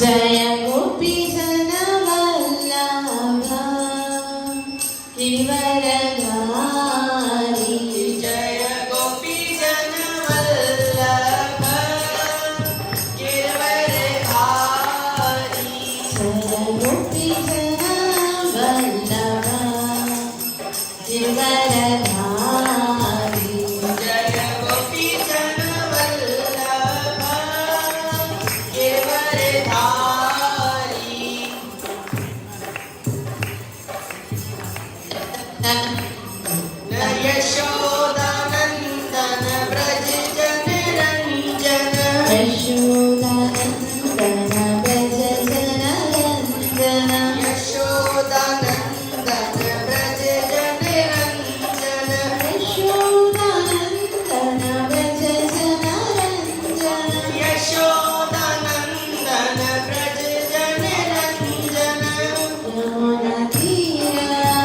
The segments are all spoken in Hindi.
जय गोपी जन वल्लभ गिरिवरधारी जय गोपी जन वल्लभ गिरिवरधारी जय गोपी जन वल्लभ गिरिवरधारी जय गोपी जन वल्लभ गिरिवरधारी न यशोदानन्दन व्रज जनरञ्जन यशोदानन्दन व्रज जनरञ्जन यशोदानन्दन व्रज जनरञ्जन यशोदानन्दन व्रज जनरञ्जन यशोदानन्दन व्रज जनरञ्जन यमुना तीरा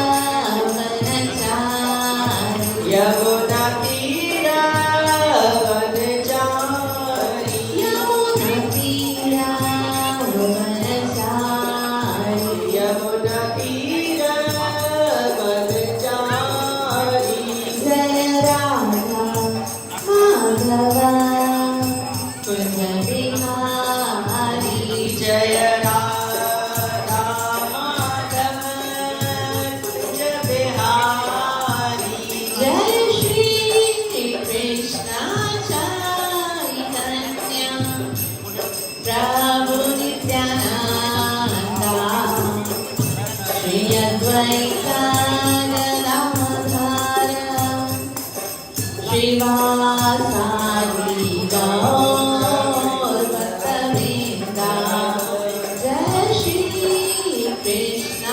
वनचारी यमुना तीरा वनचारी यमुना तीरा वनचारी यमुना तीरा वनचारी जय राधा माधव कुंज बिहारी जय राधा माधव कुंज बिहारी जय श्री कृष्ण चैतन्य प्रभु नित्यानंद श्री अद्वैत गदाधर श्रीवासादि गौर भक्तवृंद जय श्री कृष्ण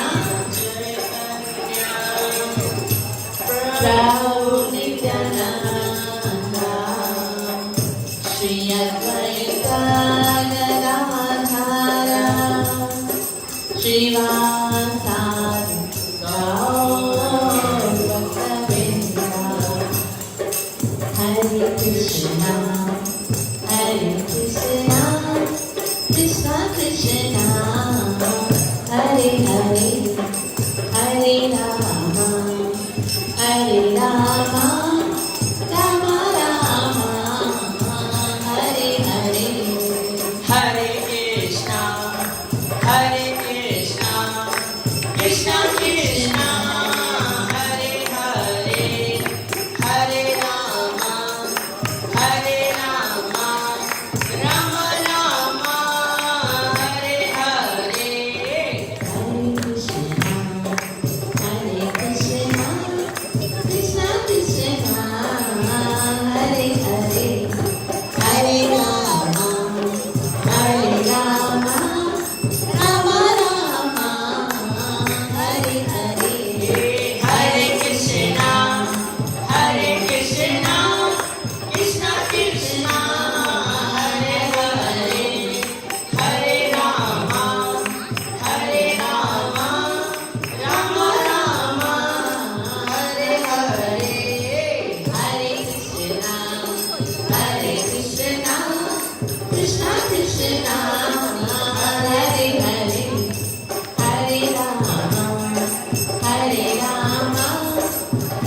प्रभु नित्यानंद श्री अद्वैत गदाधर श्रीवासादि गौर भक्तवृंद Hare Krishna, Krishna Krishna, Hare Hare, Hare Rama, Rama Rama, Hare Hare. Hare Krishna, Krishna Krishna, Hare Hare, Hare Rama, Rama Rama, Hare Hare. Hare Krishna, Krishna Krishna, Hare Hare, Hare Rama, Rama Rama, Hare Hare. Hare Krishna, Krishna Krishna, Hare Hare, Hare Rama, Rama Rama, Hare Hare. Hare Krishna, Krishna Krishna, Hare Hare, Hare Rama,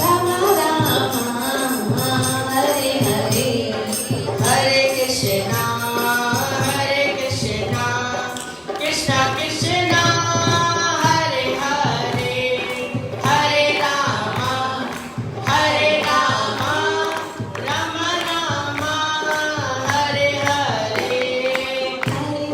Rama Rama, Hare Hare. Hare Krishna, Krishna Krishna, Hare Hare, Hare Rama, Rama Rama, Hare Hare. Hare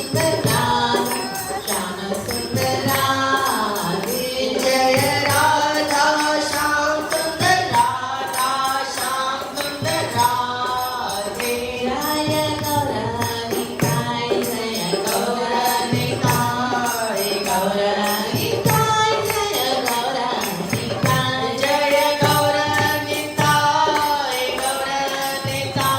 सुंदर राधा श्याम सुंदर राधे जय राधा श्याम सुंदर राधा श्याम सुंदर राधे जय गौरानिताय जय गौरानिताय गौरानिताय जय गौरानिताय जय गौरानिताय गौरानिताय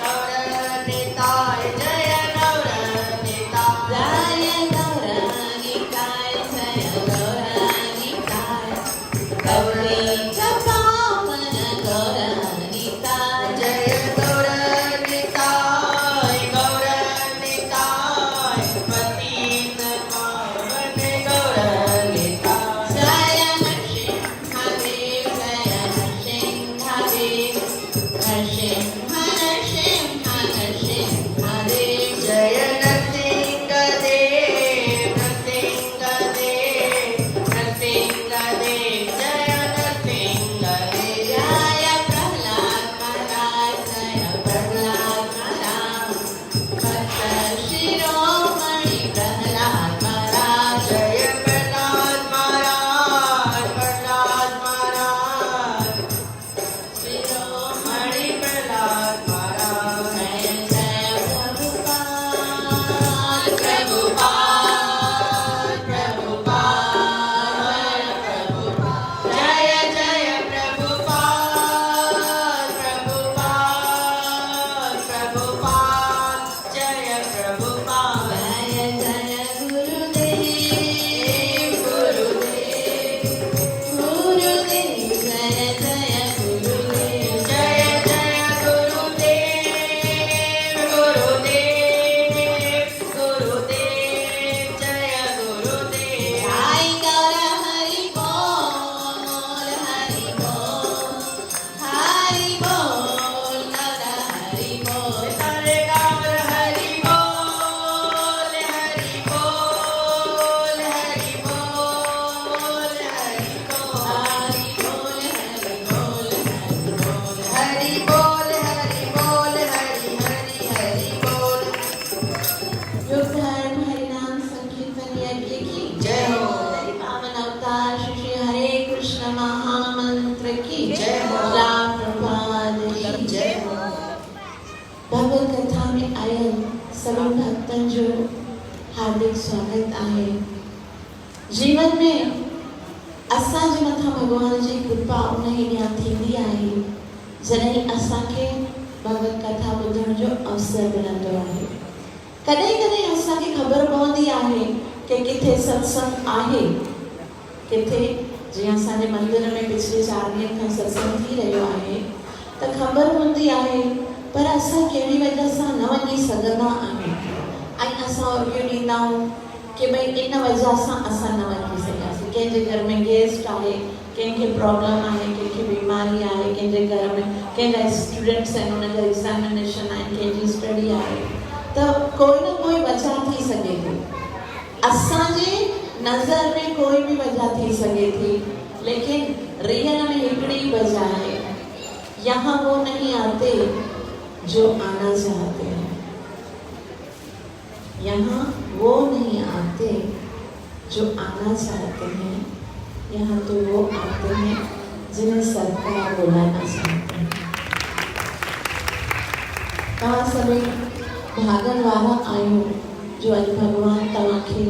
गौरानिताय जय गौरानिताय जय गौरानिताय जय गौरानिताय गौरी पावन गौरानिताय जय गौरानिताय गौरानिताय पतित पावन गौरानिताय जय नरसिंहदेव जय नरसिंहदेव नरसिंहदेव जय नरसिंहदेव नरसिंहदेव नरसिंहदेव जय नरसिंहदेव जय प्रहलाद महाराज जय प्रहलाद महाराज भक्त शिरोमणि प्रहलाद महाराज जय प्रहलाद महाराज प्रहलाद महाराज शिरोमणि मणि प्रहलाद महाराज जय जय प्रभुपाद प्रभुपाद प्रभुपाद जय जय प्रभुपाद प्रभुपाद प्रभुपाद जय प्रभुपाद जय जय गुरुदेव गुरुदेव गुरुदेव जय जय गुरुदेव जय जय गुरुदेव गुरुदेव गुरुदेव जय गुरुदेव जय गौर हरि बोल हरि बोल हरि बोल गौर हरि बोल हरे गौर हरि बोल हरि बोल हरि बोल हरि बोल हरि बोल हरि बोल हरि बोल हरि बोल योग धर्म हरि नाम संकीर्तन यज्ञ की जय हो। हरि पावन अवतार श्री श्री हरे कृष्ण महामंत्र की जय हो। राम प्रभात की जय हो। भगवत कथा में आयल सभी भक्तन जो हार्दिक स्वागत आहे जीवन में असांजे मथां भगवान जी कृपा उन ई ॾियां थींदी आहे जॾहिं असांखे भगवत कथा ॿुधण जो अवसर मिलंदो आहे कॾहिं कॾहिं असांखे ख़बर पवंदी आहे कि किथे सत्संग आहे किथे जीअं असांजे मंदिर में पिछले 4 ॾींहंनि खां सत्संग थी रहियो आहे त ख़बर हूंदी आहे पर असां कहिड़ी वजह सां न वञी सघंदा आहियूं ऐं असां उर्गियूं ॾींदा आहियूं कि भई इन वजह सां असां न वञी सघियासीं कंहिंजे घर में गेस्ट आहे कंहिंखे प्रॉब्लम आहे कंहिंखे बीमारी आहे कंहिंजे घर में कंहिंजा स्टूडेंट्स आहिनि उन्हनि जा एग्ज़ामिनेशन आहिनि कंहिंजी स्टडी आहे त कोई न कोई वजह थी सघे थी असांजे नज़र में कोई भी वजह थी सके थी लेकिन रियल में हिकड़ी वजह है यहाँ वो नहीं आते जो आना चाहते हैं यहाँ वो नहीं आते जो आना चाहते हैं यहाँ तो वो आते हैं जिन्हें सरकार बुलाना चाहते हैं तव्हां सभी भागन वारा आहियो जो अॼु भगवान तव्हांखे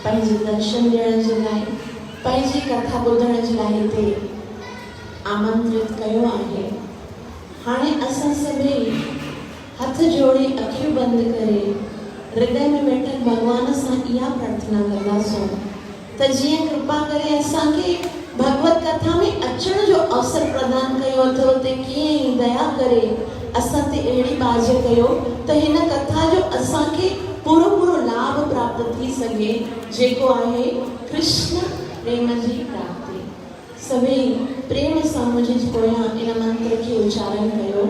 पंहिंजे दर्शन ॾियण जे लाइ पंहिंजी कथा ॿुधण जे लाइ हिते आमंत्रित कयो आहे हाणे असां सभई हथ जोड़े अखियूं बंदि करे हृदय में वेठल भगवान सां इहा प्रार्थना कंदासूं त जीअं कृपा करे असांखे भगवत कथा में अचण जो अवसर प्रदान कयो अथव ते कीअं ई दया करे असां ते अहिड़ी बाज कयो त हिन कथा जो असांखे पूरो पूरो लाभ प्राप्त थी सघे जेको आहे कृष्ण प्रेम जी प्राप्ति सभई प्रेम सां मुंहिंजे पोयां इन मंत्र खे उच्चारण कयो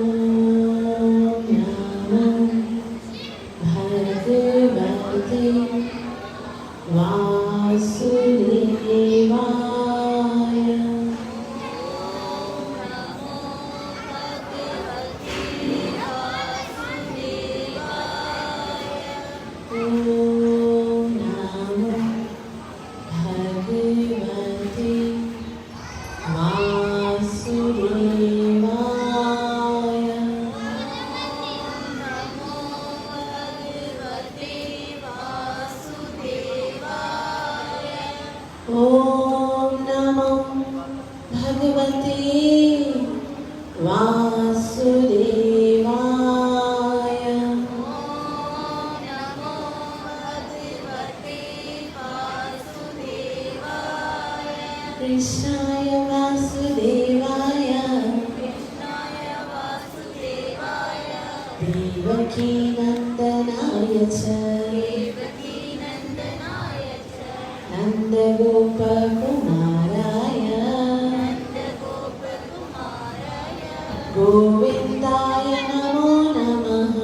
ओम नमो भगवते वासुदेवाय ओम नमो भगवते वासुदेवाय। कृष्णाय वासुदेवाय देवकी नंदनाय च नन्दगोपकुमाराय गोविन्दाय नमो नमः।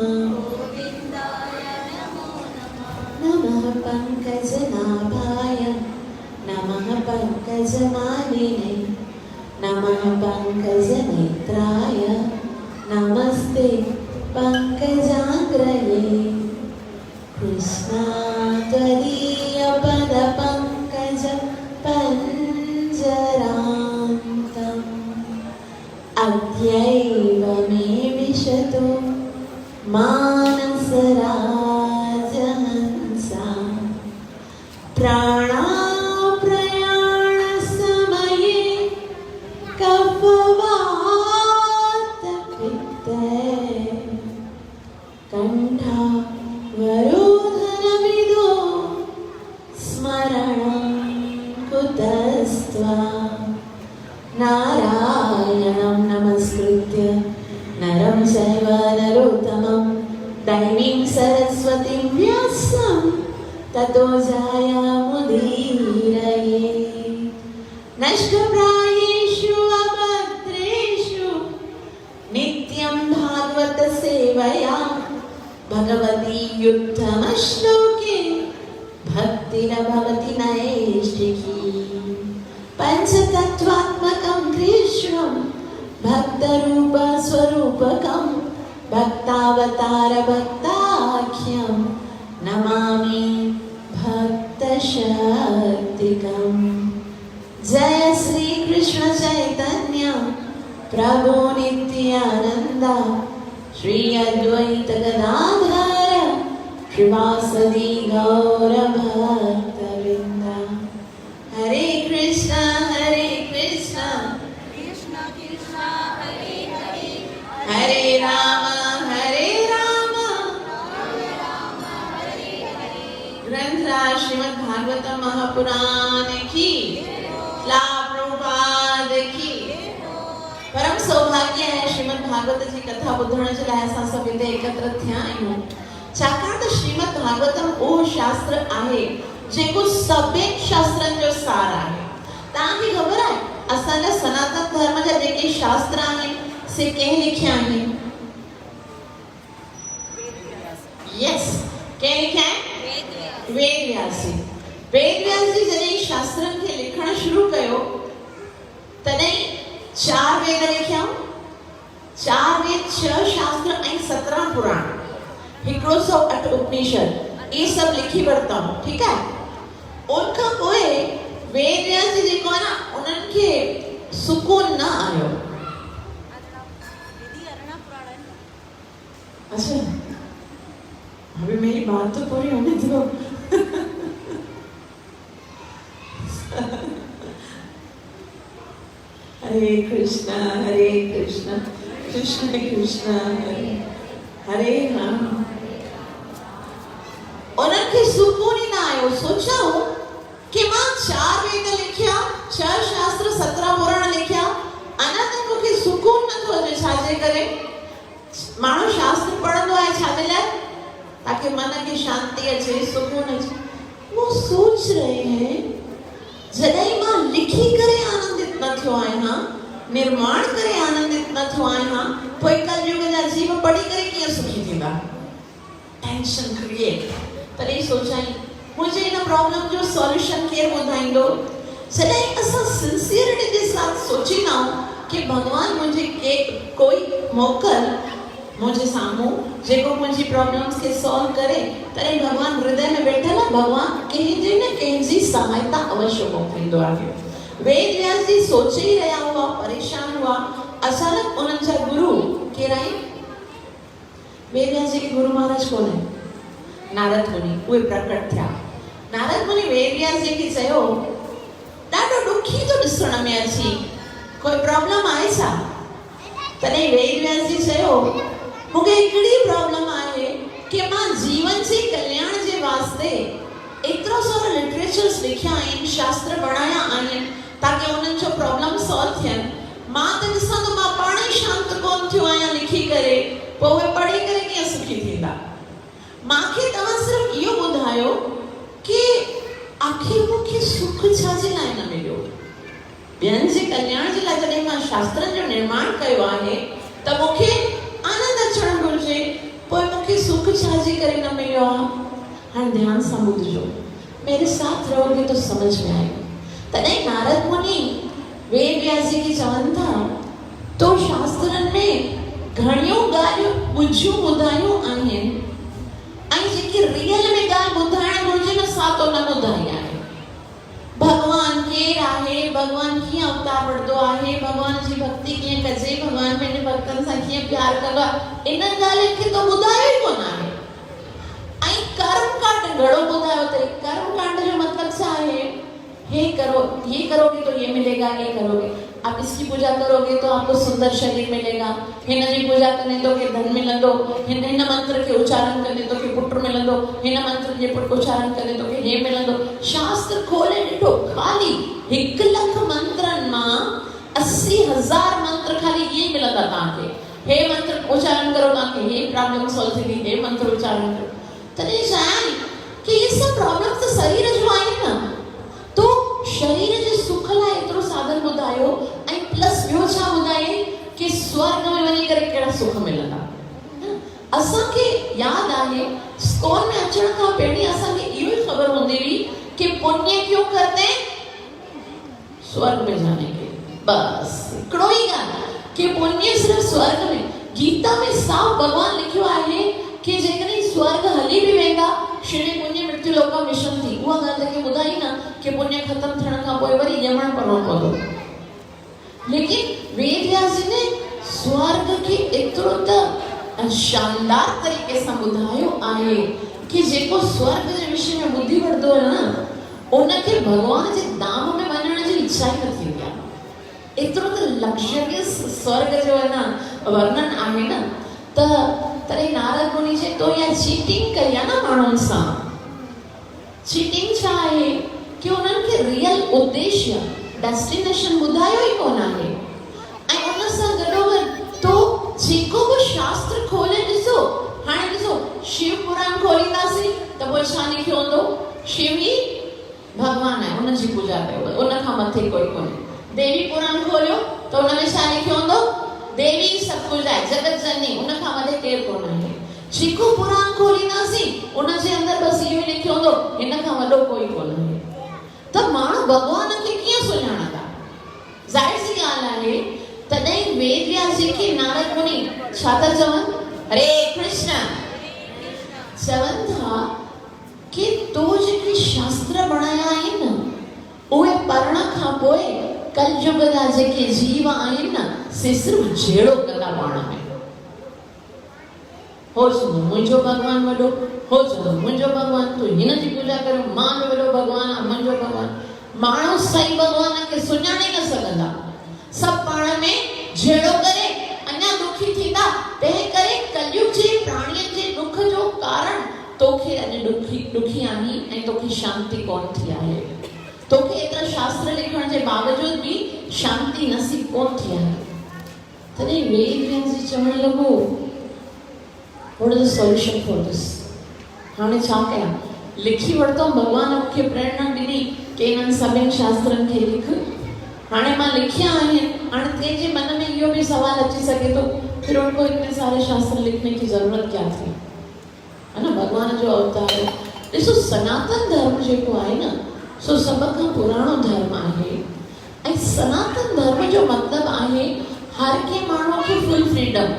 नमः पङ्कजनाभाय नमः पङ्कजमालिने नमः पङ्कजनेत्राय नमस्ते पङ्कजाग्रये। कृष्णा त्वदीयपदपङ्कज पञ्जरान्तम् अद्यैव मे विशतु मानसराजहंसा। प्राणाप्रयाणसमये कफवातपित्ते कण्ठावरोधनविदो स्मरणं कुतस्त्वा। नारायणं नमस्कृत्य नरं चैव नरोत्तमं दैवीं सरस्वतीं व्यासं ततो जयमुदीरये। नष्टप्रायेषु अभद्रेषु नित्यं भागवत सेवया भगवती युक्तमश्लोके भक्तिर्भवति नैष्ठिकी। पंचतत्वात्मकं कृष्णं भक्तरूपस्वरूपकं भक्तावतार भक्ताख्यं नमामि भक्तशक्तिकम्। जय श्री कृष्ण चैतन्य प्रभु नित्यानंद श्री अद्वैत गदाधर श्रीवासदि गौर भक्तवृंद। हरे कृष्णा कृष्ण कृष्ण हरे हरे हरे राम हरे हरे। ग्रंथराज श्रीमद् भागवतम महापुराण की प्रभुपाद की। परम सौभाग्य है श्रीमद् भागवत जी कथा ॿुधण जे लाइ असां सभु हिते एकत्र थिया आहियूं। छाकाणि त श्रीमद् भागवतम उहो शास्त्र आहे जेको सभिनी शास्त्रनि जो सार आहे। तव्हांखे ख़बर आहे असांजा सनातन धर्म जा जेके शास्त्र आहिनि से कंहिं लिखिया आहिनि? यस, कंहिं लिखिया आहिनि? वेद व्यास जी। वेद व्यास जी जॾहिं शास्त्रनि खे लिखण शुरू कयो तॾहिं 4 वेद लिखिया, 4 वेद, 6 शास्त्र ऐं 17 पुराण, 108 उपनिषद, ये सब लिखी वरतऊं। ठीकु आहे। उनखां पोइ वेद व्यास जी जेको आहे न उन्हनि खे सुकून न आयो। अच्छा, अभी मेरी बात तो पूरी होने दो। हरे कृष्णा कृष्ण कृष्ण हरे हरे राम। उन्हनि खे सुकून ई न आयो। सोचियो कि मां 4 वेद लिखिया, 6 शास्त्र, 17 पुराण लिखिया, अञा ताईं मूंखे सुकून नथो अचे। छाजे करे? माण्हू शास्त्र पढ़ंदो आहे छाजे लाइ? ताकि मन खे शांति अचे, सुकून अचे। वो सोच रहे हैं जॾहिं मां लिखी करे आनंदित न थियो आहियां, निर्माण करे आनंदित न थियो आहियां, पोइ कलयुग जा जीव पढ़ी करे कीअं सुखी थींदा? Tension create. तॾहिं सोचाई मुझे इन प्रॉब्लम जो सॉल्यूशन केरु ॿुधाईंदो? जॾहिं असां सिंसियरिटी के साथ सोचींदा आहियूं कि भगवान मुझे कोई मोकल मुझे साम्हूं जेको मुंहिंजी प्रॉब्लम्स खे सॉल्व करे, तॾहिं भगवान हृदय में वेठल आहे। भगवान कंहिंजी न कंहिंजी सहायता अवश्य मोकिलींदो आहे। वेद व्यास जी सोचे ई रहिया हुआ, परेशान हुआ। अचानक उन्हनि जा गुरु केरु आहिनि? वेद व्यास जी के गुरु महाराज कौन है? नारद मुनि। उहे प्रकट थिया। नारद मुनि वेद व्यास जी खे चयो ॾुखी तो ॾिसण में अची, कोई प्रॉब्लम आहे छा? तॾहिं वेद व्यास जी चयो मूंखे हिकिड़ी प्रॉब्लम आहे कि मां जीवन जे कल्याण जे वास्ते एतिरो सारा लिटरेचर्स लिखिया आहिनि, शास्त्र बणाया आहिनि ताकि उन्हनि जो प्रॉब्लम सॉल्व थियनि। मां त ॾिसां त मां पाण ई शांत कोन थियो आहियां लिखी करे, पोइ उहे पढ़ी करे कीअं सुखी थींदा? मूंखे तव्हां सिर्फ़ु इहो ॿुधायो कि आखिर मूंखे सुख छाजे लाइ न मिलियो? ॿियनि जे कल्याण जे लाइ जॾहिं मां शास्त्रनि जो निर्माण कयो आहे त मूंखे आनंद अचणु घुरिजे, पोइ मूंखे सुख छाजे करे न मिलियो आहे? हाणे ध्यान सां ॿुधिजो, मेरे साथ रहोगे तो समझ में आएगा। तॾहिं नारद मुनि वेद व्यास जी खे चवनि था तो शास्त्रनि में घणियूं ॻाल्हियूं ॿुझियूं ॿुधायूं आहिनि ऐं जेकी रियल में ॻाल्हि ॿुधाइण घुरिजे न सा तो न ॿुधाई आहे। भगवान केरु आहे, भगवान कीअं अवतार वठंदो आहे, भगवान जी भक्ति कीअं कजे, भगवान पंहिंजे भक्तनि सां कीअं प्यार कंदो आहे, इन ॻाल्हियुनि खे तो ॿुधायो ई कोन आहे। ऐं कर्म कांड घणो ॿुधायो अथई। कर्म कांड जो मतिलबु छा आहे? ये करो, ये करोगे तो ये मिलेगा, ये करोगे, आप इसकी पूजा करोगे तो आपको सुंदर शरीर मिलेगा, हिन जी पूजा करने तो के धन मिलंदो, हिन मंत्र के उच्चारण करने तो के पुत्र मिलंदो, हिन मंत्र के उच्चारण करने तो के हे मिलंदो। शास्त्र खोले ॾिठो, खाली 1 लख मंत्रनि मां 80,000 मंत्र खाली ये मिलंदा तव्हांखे। हे मंत्र उच्चारण करो तव्हांखे हे प्रॉब्लम सॉल्व थींदी, हे मंत्र उच्चारण करो। तॾहिं चयां कि ये सब प्रॉब्लम त शरीर जो आहिनि न, तो शरीर जे सुख लाइ एतिरो साधन ॿुधायो ऐं प्लस ॿियो छा ॿुधाए कि स्वर्ग में वञी करे कहिड़ा सुख मिलंदा। असांखे यादि आहे स्कॉन में अचण खां पहिरीं असांखे इहो ई ख़बर हूंदी हुई कि पुण्य क्यों करते स्वर्ग में जाने के, बस हिकिड़ो ई ॻाल्हि कि पुण्य सिर्फ़ स्वर्ग में। गीता में साफ़ भगवान लिखियो आहे कि जेकॾहिं स्वर्ग हली बि वेंदा श्री पुण्य मृत्यु लोकम विशंति, उहा ॻाल्हि तव्हांखे ॿुधाई न कि पुण्य ख़तमु थियण खां पोइ वरी यमण पढ़णो पवंदो। लेकिन वेद व्यास जी ने स्वर्ग खे एतिरो त शानदार तरीक़े सां ॿुधायो आहे कि जेको स्वर्ग जे विषय में ॿुधी वठंदो आहे न, उनखे भॻवान जे धाम में वञण जी इच्छा ई न थींदी आहे। एतिरो त लग्जरियस स्वर्ग जो आहे न वर्णन आहे न, त तॾहिं नारद मुनि चए तो या चीटिंग कई आहे न माण्हुनि सां। चीटिंग छा आहे कि उन्हनि खे रियल उद्देश्य डेस्टिनेशन ॿुधायो ई कोन आहे। ऐं उन सां गॾोगॾु तो जेको बि शास्त्र खोले ॾिसो, हाणे ॾिसो शिव पुराण खोलींदासीं त पोइ छा लिखियो हूंदो? शिव ई भगवान आहे, उनजी पूजा कयो, उन खां मथे कोई कोन्हे। देवी पुराण खोलियो त उन में छा लिखियो हूंदो? देवी सब कुछ आहे, जगत जननी, उन खां वधे केरु कोन आहे। जेको पुराण खोलींदासीं उन जे अंदरि बसि इहो ई लिखियो हूंदो, हिन खां वॾो कोई कोन आहे। त माण्हू भॻवान खे कीअं सुञाणंदा? ज़ाहिर सी ॻाल्हि आहे। तॾहिं वेद व्यास जी खे नारद मुनि छा था चवनि? हरे कृष्ण चवनि था कि तो जेके शास्त्र बणाया आहिनि न, उहे पढ़ण खां पोइ कलयुग जा जेके जीव आहिनि न, से सिर्फ़ जहिड़ो कंदा पाण में। हो चवंदो मुंहिंजो भॻवानु वॾो, हो चवंदो मुंहिंजो भॻवानु, तूं हिन जी पूजा कर, मां बि वॾो भॻवानु आहे, मुंहिंजो भॻवानु। माण्हू सही भॻवान खे सुञाणे न सघंदा, सभु पाण में जहिड़ो करे अञा दुखी थींदा। तंहिं करे कलयुग जे प्राणियुनि जे दुख जो कारण तोखे अॼु दुखी आहीं ऐं तोखे शांति कोन थी आहे। तोखे एतिरा शास्त्र लिखण जे बावजूद भी शांति नसीब कोन थी आहे। तॾहिं वेद व्यास जी चवण लॻो what is the solution for this? हाणे छा कयां? लिखी वरितो, भॻवान मूंखे प्रेरणा ॾिनी कि इन्हनि सभिनि शास्त्रनि खे लिख। हाणे मां लिखिया आहिनि। हाणे तेजे मन में इहो भी सवाल अची सके तो फिर उनको इतने सारे शास्त्र लिखने की जरूरत क्या थी, है ना? भगवान जो अवतार है। ॾिसो सनातन धर्म जेको आहे न, सो सब खां पुराणो धर्म आहे। ऐं सनातन धर्म जो मतलब आहे हर के माण्हू खे फुल फ्रीडम।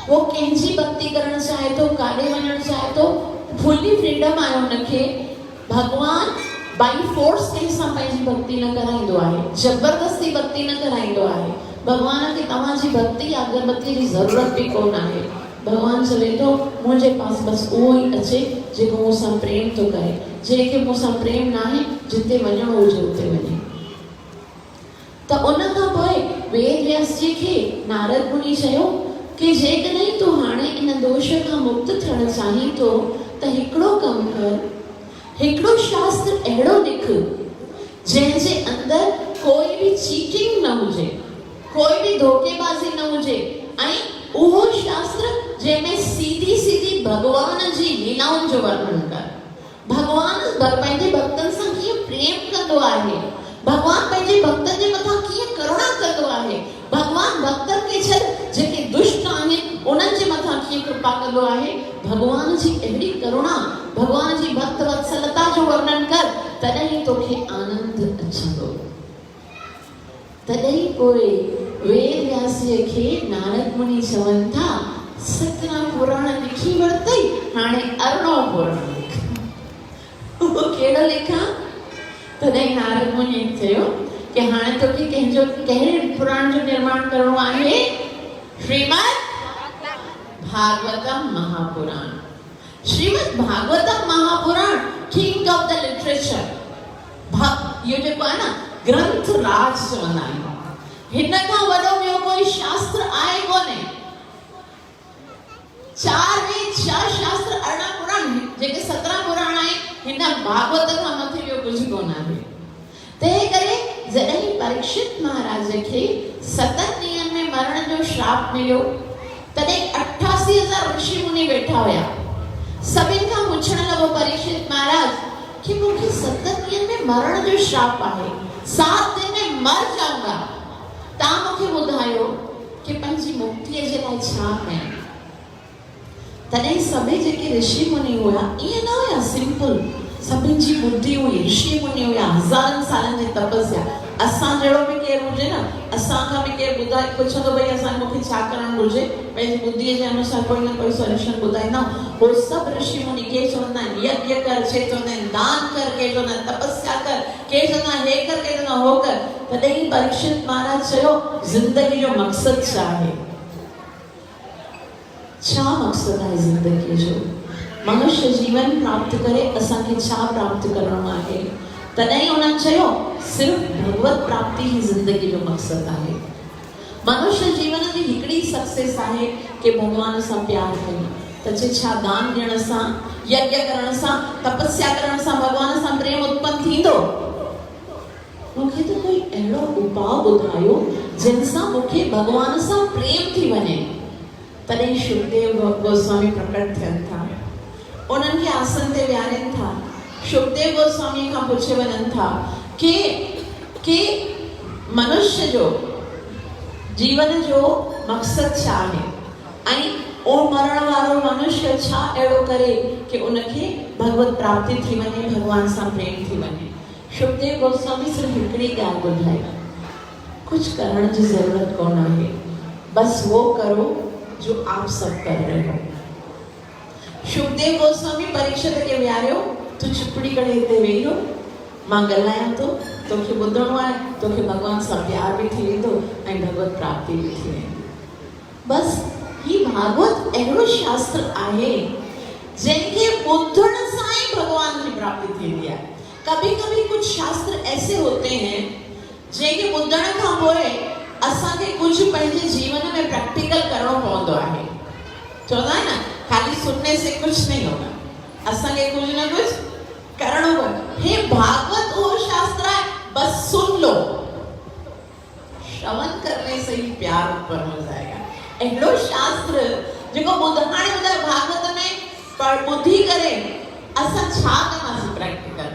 वो कंहिंजी भक्ति करण चाहे तो, काॾे वञण चाहे तो, फुली फ्रीडम आहे उनखे। भगवान बाई फोर्स कंहिंसां पंहिंजी भक्ति न कराईंदो आहे, जबरदस्ती भक्ति न कराईंदो आहे। भगवान खे तव्हांजी भक्ति या अगरबत्ती जी ज़रूरत भी कोन आहे। भगवान चवे तो मुझे पास बस उहो ई अचे जेको मूंसां प्रेम तो करे। जंहिंखे मूंसां प्रेम नाहे, जिते वञणो हुजे उते वञे। त उन खां पोइ वेद व्यास जी खे नारद मुनि चयो कि जेकॾहिं तूं हाणे इन दोष खां मुक्त थियण चाहीं थो त हिकिड़ो कमु कर, हिकिड़ो शास्त्र अहिड़ो लिख जंहिंजे अंदर कोई भी चीटिंग न हुजे, कोई भी धोखेबाजी न हुजे, ऐं उहो शास्त्र जंहिंमें सीधी सीधी भगवान जी लीलाउनि जो वर्णन कर। भगवान पंहिंजे भक्तनि सां कीअं प्रेम कंदो आहे, भगवान पंहिंजे भक्तनि जे मथां कीअं करुणा कंदो आहे, भगवान भक्तनि खे छॾ जेके दुष्ट आहिनि उन्हनि जे मथां कीअं कृपा कंदो आहे। भगवान जी अहिड़ी करुणा, भगवान जी भक्त वत्सलता जो वर्णन कर, तॾहिं तोखे आनंद अचंदो। तॾहिं पोइ वेद व्यास खे नारद मुनि चवनि था 17 पुराण लिखी वरितई, हाणे 18 पुराण लिख। उहो कहिड़ो लिखा? तॾहिं नारद मुनि चयो कि हाणे तोखे कहिड़े पुराण जो निर्माण करणो आहे? Shrimad Bhagavatam Mahapuran. Shrimad Bhagavatam Mahapuran king of the literature, इहो जेको आहे न ग्रंथ राज चवंदा आहियूं। हिन खां वॾो ॿियो कोई शास्त्र आहे कोन्हे। 4 वेद 4 शास्त्र 18 पुराण जेके 17 पुराण आहिनि, हिन भागवत खां मथे ॿियो कुझु कोन आहे। तंहिं करे जॾहिं परीक्षित महाराज खे 7 ॾींहंनि में मरण जो श्राप मिलियो, तॾहिं 88,000 ऋषि मुनि वेठा हुया। सभिनि खां पुछण लॻो परीक्षित महाराज कि मूंखे 7 ॾींहंनि में मरण जो श्राप आहे, 7 दिन में मर जाऊंगा, तव्हां मूंखे ॿुधायो कि पंहिंजी मुक्तिअ जे लाइ छा कयां? तॾहिं सभई जेके ऋषि मुनि हुआ ईअं न हुया सिंपल, सभिनि जी बुद्धि हुई, ऋषि मुनि हुया, हज़ारनि सालनि जी तपस्या। असां जहिड़ो बि केरु हुजे न, असां खां बि केरु ॿुधाए पुछंदो भई असां मूंखे छा करणु घुरिजे, पंहिंजी बुद्धीअ जे अनुसार कोई न कोई सॉल्यूशन ॿुधाईंदा। हो सभु ऋषि मुनि के चवंदा आहिनि यज्ञ कर, के चवंदा आहिनि दान कर, के चवंदा आहिनि तपस्या कर, के चवंदा आहिनि हे कर, के चवंदा हो कर। तॾहिं परीक्षित महाराज चयो ज़िंदगी जो मक़सद छा आहे? छा मक़सद आहे ज़िंदगी जो? मनुष्य जीवन प्राप्त करे असांखे छा प्राप्त करणो आहे? तॾहिं उन्हनि चयो सिर्फ़ भगवत प्राप्ति ही ज़िंदगी जो मक़सद आहे। मनुष्य जीवन जी हिकिड़ी सक्सेस आहे कि भगवान सां प्यार कयूं। त जे छा दान ॾियण सां, यज्ञ करण सां, तपस्या करण सां भगवान सां प्रेम उत्पन्न थींदो? मूंखे त कोई अहिड़ो उपाउ ॿुधायो जिन सां मूंखे भगवान सां प्रेम थी वञे। तॾहिं शुकदेव गोस्वामी प्रकट थियनि था, उन्हनि खे आसन ते विहारनि था। शुकदेव गोस्वामी खां पुछे वञनि था कि मनुष्य जो जीवन जो मक़सद छा आहे ऐं ओ मरण वारो मनुष्य छा अहिड़ो करे कि उनखे भगवत प्राप्ति थी वञे, भगवान सां प्रेम थी वञे। शुकदेव गोस्वामी सिर्फ़ हिकिड़ी ॻाल्हि ॿुधाई, कुछ करण जी ज़रूरत कोन आहे, बस वो करो जो आप सब कर रहे हो। शुकदेव गोस्वामी परीक्षित खे विहारियो, तू चुपड़ी करे हिते वेही रहो, मां ॻाल्हायां थो, तोखे ॿुधणो आहे, तोखे भगवान सां प्यार बि थी वेंदो ऐं भगवत प्राप्ति बि थी वेंदी। बस ही भागवत अहिड़ो शास्त्र आहे जंहिंखे ॿुधण सां ई भगवान जी प्राप्ति थींदी आहे। कभी कभी कुछ शास्त्र ऐसे होते हैं जंहिंखे ॿुधण खां पोइ असांखे कुझु पंहिंजे जीवन में प्रैक्टिकल करणो पवंदो आहे। चवंदा आहिनि न खाली सुनने से कुछ नहीं होगा, असांखे कुछ न कुछ करणो पवंदो। हे भागवत वो शास्त्र है, बस सुन लो, श्रवण करने से ही प्यार उत्पन्न हो जाएगा। अहिड़ो शास्त्र जेको ॿुधाइण ॿुधाए भागवत में ॿुधी करे असां छा कंदासीं प्रैक्टिकल?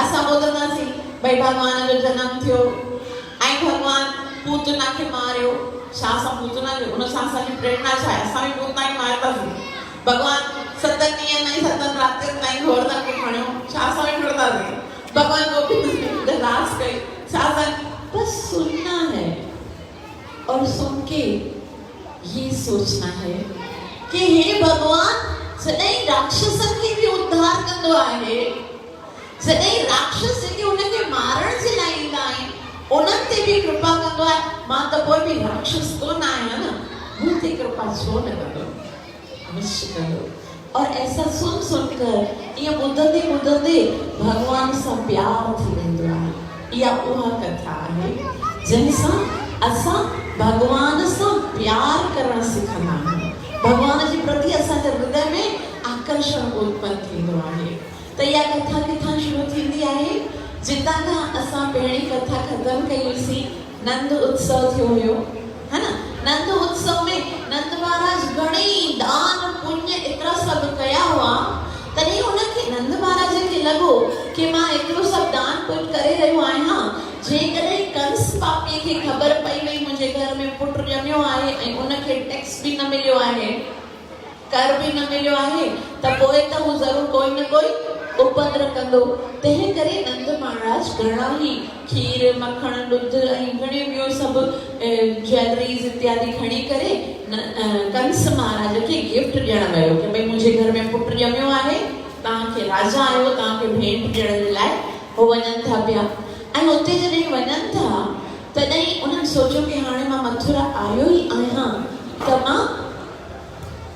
असां ॿुधंदासीं भई भगवान जो जनम थियो ऐं भगवान पूतना खे मारियो, छा सां पूतना खे, उन सां असांजी प्रेरणा छा आहे? असां बि पूतना खे मारंदासीं। भगवान 7 ॾींहं ताईं 7 रातियुनि ताईं गोवर्धन खे खणियो, छा सां खणंदासीं? भगवान गोपिन रास कई, छा सां? बस सुनना है और सुन के ये सोचना है कि हे भगवान जॾहिं राक्षसनि खे बि उद्धार कंदो आहे, जॾहिं राक्षस जेके उनखे मारण जे लाइ ईंदा आहिनि उन्हनि ते बि कृपा कंदो आहे, मां त कोई बि राक्षस कोन आहियां न, मूं ते कृपा छो न कंदो? अवश्य कंदो। और ऐसा सुन सुनकर ये ॿुधंदे ॿुधंदे भगवान सां प्यार थी वेंदो आहे। इहा उहा कथा आहे जंहिंसां असां भगवान सां प्यार करणु सिखंदा आहियूं। भगवान जे प्रति असांजे हृदय में आकर्षण उत्पन्न थींदो आहे। त इहा कथा किथां शुरू थींदी आहे? जितां खां असां पहिरीं कथा ख़तमु कईसीं, नंद उत्सव थियो हुयो, है न? नंद उत्सव में नंद महाराज घणेई दान पुण्य एतिरा सभु कया हुआ। तॾहिं उनखे नंद महाराज खे लॻो कि मां एतिरो सभु दान पुण्य करे रहियो आहियां, जेकॾहिं कंस पापीअ खे ख़बर पई वई मुंहिंजे घर में पुटु ॼमियो आहे ऐं उनखे टैक्स बि न मिलियो आहे, कर बि न मिलियो आहे, त पोइ त हू ज़रूरु कोई न कोई उपद्रव कंदो। तंहिं करे नंद महाराज घणा ई खीर मखण ॾुध ऐं घणियूं ॿियूं सभु ज्वेलरीज़ इत्यादि खणी करे कंस महाराज खे गिफ्ट ॾियणु वियो कि भई मुंहिंजे घर में पुटु ॼमियो आहे, तव्हांखे राजा आयो, तव्हांखे भेंट ॾियण जे लाइ हो वञनि था पिया। ऐं उते जॾहिं वञनि था तॾहिं उन्हनि सोचियो कि हाणे मां मथुरा आयो ई आहियां त मां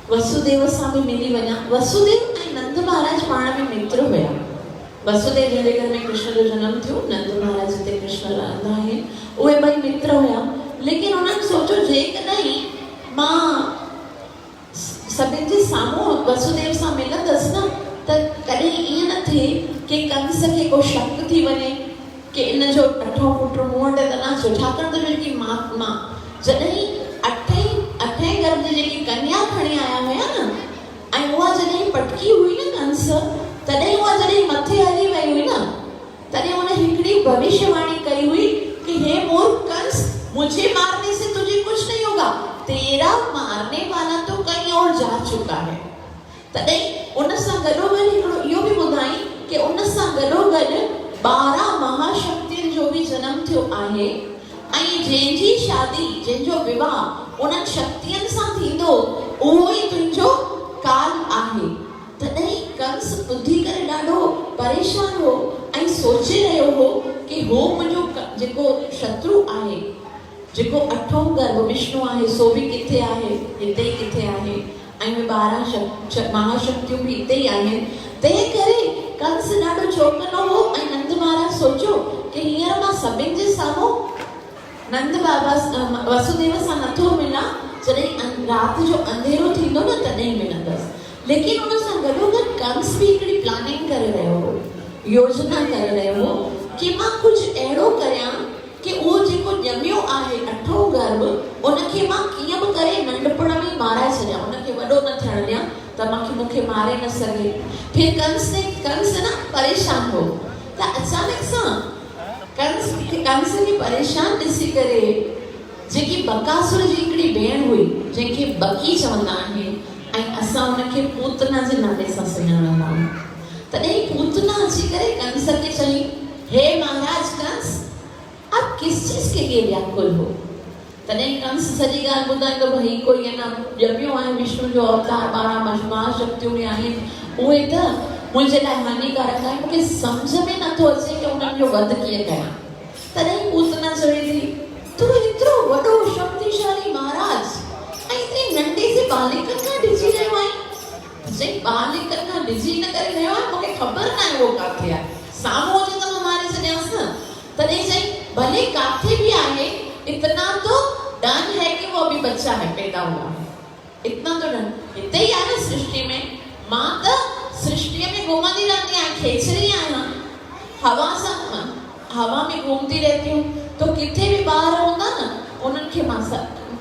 वसुदेव सां बि मिली वञा। वसुदेव ऐं नंद महाराज पाण में मित्र हुया। वसुदेव जंहिंजे घर में कृष्ण जो जनम थियो, नंद महाराज हिते कृष्ण रहंदा आहिनि, उहे ॿई मित्र हुया। लेकिन उन्हनि सोचो जेकॾहिं मां सभिनि जे साम्हूं वसुदेव सां मिलंदसि न त कॾहिं ईअं न थिए कि कंस खे को शक थी वञे कि इन जो अठों पुटु मूं वटि त न अचो। छाकाणि त जेकी मां जॾहिं अठें गर्भ जी जेकी कन्या खणी आया हुया न, ऐं उहा जॾहिं पटकी हुई न कंस, तॾहिं उहा जॾहिं मथे हली वई हुई न, तॾहिं उन हिकिड़ी भविष्यवाणी कई हुई कि हे मूर्ख कंस, मुझे मारने से तुझे कुछ नहीं होगा, तेरा मारने वाला तो कहीं और जा चुका है। तॾहिं उन सां गॾोगॾु हिकिड़ो इहो बि ॿुधाई कि उन सां गॾोगॾु 12 महाशक्तियुनि जो बि जनम थियो आहे ऐं जंहिंजी शादी, जंहिंजो विवाह उन्हनि शक्तियुनि सां थींदो, उहो ई तुंहिंजो काल आहे। तॾहिं कंस ॿुधी करे ॾाढो परेशान हो ऐं सोचे रहियो हो कि हो मुंहिंजो जेको शत्रु आहे, जेको अठों गर्भ विष्णु आहे, सो बि किथे आहे, हिते ई किथे आहे, ऐं 12 महाशक्तियूं बि हिते ई आहिनि। तंहिं करे कंस ॾाढो चौकनो हो ऐं नंद महाराज सोचियो कि हींअर मां सभिनि जे साम्हूं नंद बाबा वसुदेव सां नथो मिलां, जॾहिं राति जो अंधेरो थींदो न तॾहिं मिलंदसि। लेकिन उन सां गॾोगॾु कंस बि हिकिड़ी प्लानिंग करे रहियो हो, योजना करे रहियो हो कि मां कुझु अहिड़ो करियां कि उहो जेको ॼमियो आहे अठों गर्भ, उनखे मां कीअं बि करे नंढपण में माराए छॾियां, उनखे वॾो न थियण ॾियां त मूंखे मारे न सघे। फिर कंस न परेशान हो। त अचानक सां कंस खे परेशान ॾिसी करे जेकी बकासुर जी हिकिड़ी भेण हुई, जंहिंखे बकी चवंदा आहिनि ऐं असां उनखे पूतना जे नाले सां सुञाणंदा आहियूं, तॾहिं पूतना अची करे कंस खे चई, हे महाराज कंस, आप किस चीज के लिए व्याकुल हो? तॾहिं कंस सॼी ॻाल्हि ॿुधाईंदो, भई कोई आहे न ॼमियो आहे विष्णु जो अवतार, 12 महाशक्तियूं बि आहिनि, उहे त मुंहिंजे लाइ हानिकारक आहे, मूंखे सम्झ में नथो अचे कि उन्हनि जो वध कीअं कयां। तॾहिं पूतना चवे थी, तू एतिरो वॾो शक्तिशाली महाराज ऐं एतिरी नंढी सी बालिका खां ॾिसी रहियो आहीं? जे बालिका खां ॾिसी न करे रहियो आहे, मूंखे ख़बर न आहे उहो काथे आहे, साम्हूं अचे त मां मारे छॾियांसि न। तॾहिं चई, भले काथे भी आहे, इतना तो डन है कि वो अभी बच्चा है, पैदा हुआ है, इतना तो डन हिते ही आहे सृष्टि में। मां त सृष्टि में घुमंदी रहंदी आहियां, खेचरी आहियां, हवा में घूमती रहती हूँ, तो किथे भी ॿार हूंदा न उन्हनि खे मां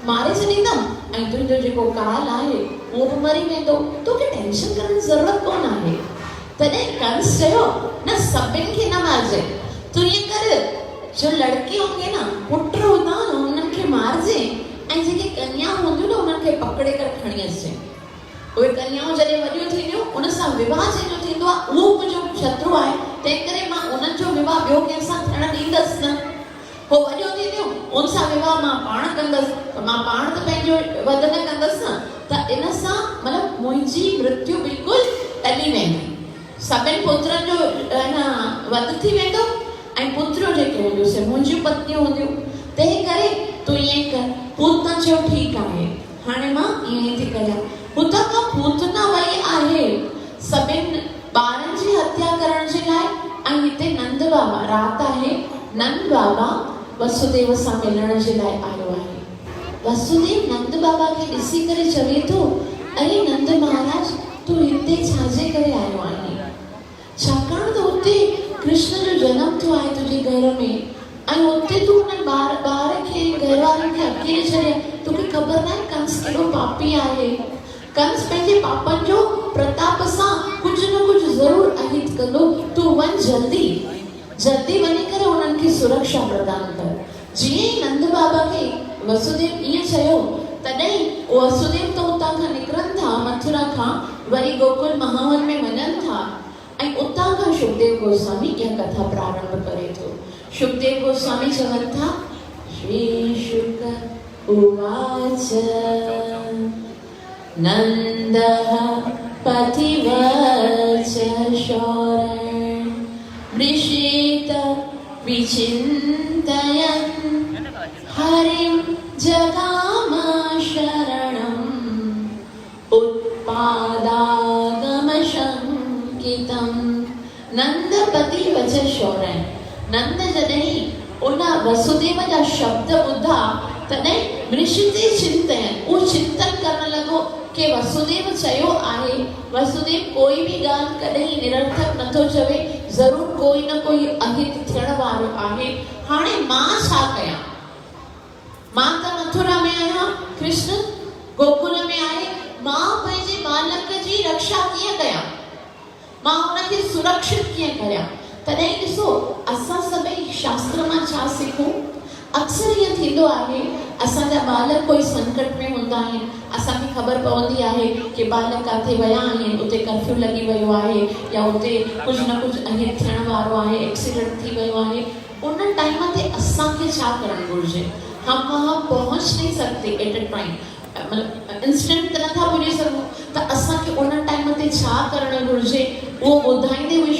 मारे छॾींदमि ऐं तुंहिंजो जेको काल आहे उहो बि मरी वेंदो, तोखे टेंशन करण जी ज़रूरत कोन आहे। तॾहिं कंस चयो, न सभिनि खे न मारजे, तूं ईअं कर, जो लड़के होंगे ना, पुट हूंदा न उन्हनि खे मारजे ऐं जेके कन्या हूंदियूं न उन्हनि खे पकड़े करे खणी अचिजे। उहे कन्याऊं जॾहिं वॾियूं थींदियूं, उन सां विवाह जंहिंजो थींदो आहे उहो मुंहिंजो शत्रु आहे, तंहिं करे मां उन्हनि जो विवाह ॿियो कंहिंसां थियणु ॾींदसि न। हो वॾियूं थींदियूं, उन सां विवाह मां पाण कंदसि, त मां पाण त पंहिंजो वध न कंदसि न, त इन सां मतिलबु मुंहिंजी मृत्यु बिल्कुलु टली वेंदी। सभिनि पुत्रनि जो वध थी वेंदो ऐं पुत्रियूं जेके हूंदियूं से मुंहिंजियूं पत्नियूं हूंदियूं। तंहिं करे तूं ईअं कर। पूतना चयो, ठीकु आहे, हाणे मां ईअं ई थी कयां। हुतां खां पूतना वई आहे सभिनि ॿारनि जी हत्या करण जे लाइ, ऐं हिते नंद बाबा, राति आहे, नंद बाबा वसुदेव सां मिलण जे लाइ आयो आहे। वसुदेव नंद बाबा खे ॾिसी करे चवे थो, अरे नंद महाराज तू हिते छाजे करे आयो आहीं? छाकाणि त उते कृष्ण जो जनम थियो आहे तुंहिंजे घर में, ऐं उते तू हुन ॿार खे घर वारनि खे अकेले छॾिया। तोखे ख़बर न आहे कंस केॾो पापी आहे। कंस पंहिंजे पापनि जो प्रताप सां कुझु न कुझु ज़रूरु अहित कंदो। तू वञ जल्दी जल्दी वञी करे उन्हनि खे सुरक्षा प्रदान कर। जीअं ई नंद बाबा खे वसुदेव ईअं चयो, तॾहिं वसुदेव तो उतां खां निकिरनि था, मथुरा खां वरी गोकुल महावन में वञनि था, ऐं उतां खां शुकदेव गोस्वामी इहा कथा प्रारंभ करे थो। शुकदेव गोस्वामी चवनि था, श्री शुक उवाच नंदः पतिवच शौर्यं मृषित विचिन्तयन् हरिं जगाम शरणम् उत्पादागम शंकितं। नंदपति वच शौर्यं, नंद जॾहिं उन वसुदेव जा शब्द ॿुधा तॾहिं मृषिते चिंतयन्, उहो चिंतन करण लॻो कि वसुदेव चयो आहे, वसुदेव कोई भी ॻाल्हि कॾहिं निरर्थक नथो चवे, ज़रूर कोई न कोई अहित थियण वारो आहे। हाणे मां छा कयां? मां त मथुरा में आहियां, कृष्ण गोकुल में आहे, मां पंहिंजे बालक जी रक्षा कीअं कयां? मां हुनखे सुरक्षित कीअं करियां? तॾहिं ॾिसो असां सभई शास्त्र मां छा सिखूं? अक्सर ईअं थींदो आहे, असांजा बालक कोई संकट में हूंदा आहिनि, असांखे ख़बर पवंदी आहे कि बालक किथे विया आहिनि, उते कर्फ्यू लॻी वियो आहे या उते कुझु न कुझु अहित थियण वारो आहे, एक्सीडेंट थी वियो आहे। उन टाइम ते असांखे छा करणु घुरिजे? हम वहाँ पहुंच नहीं सकते एट अ टाइम, मतलब इंस्टेंट त नथा पुॼी सघूं, त असांखे उन टाइम ते छा करणु घुरिजे उहो ॿुधाईंदे हुए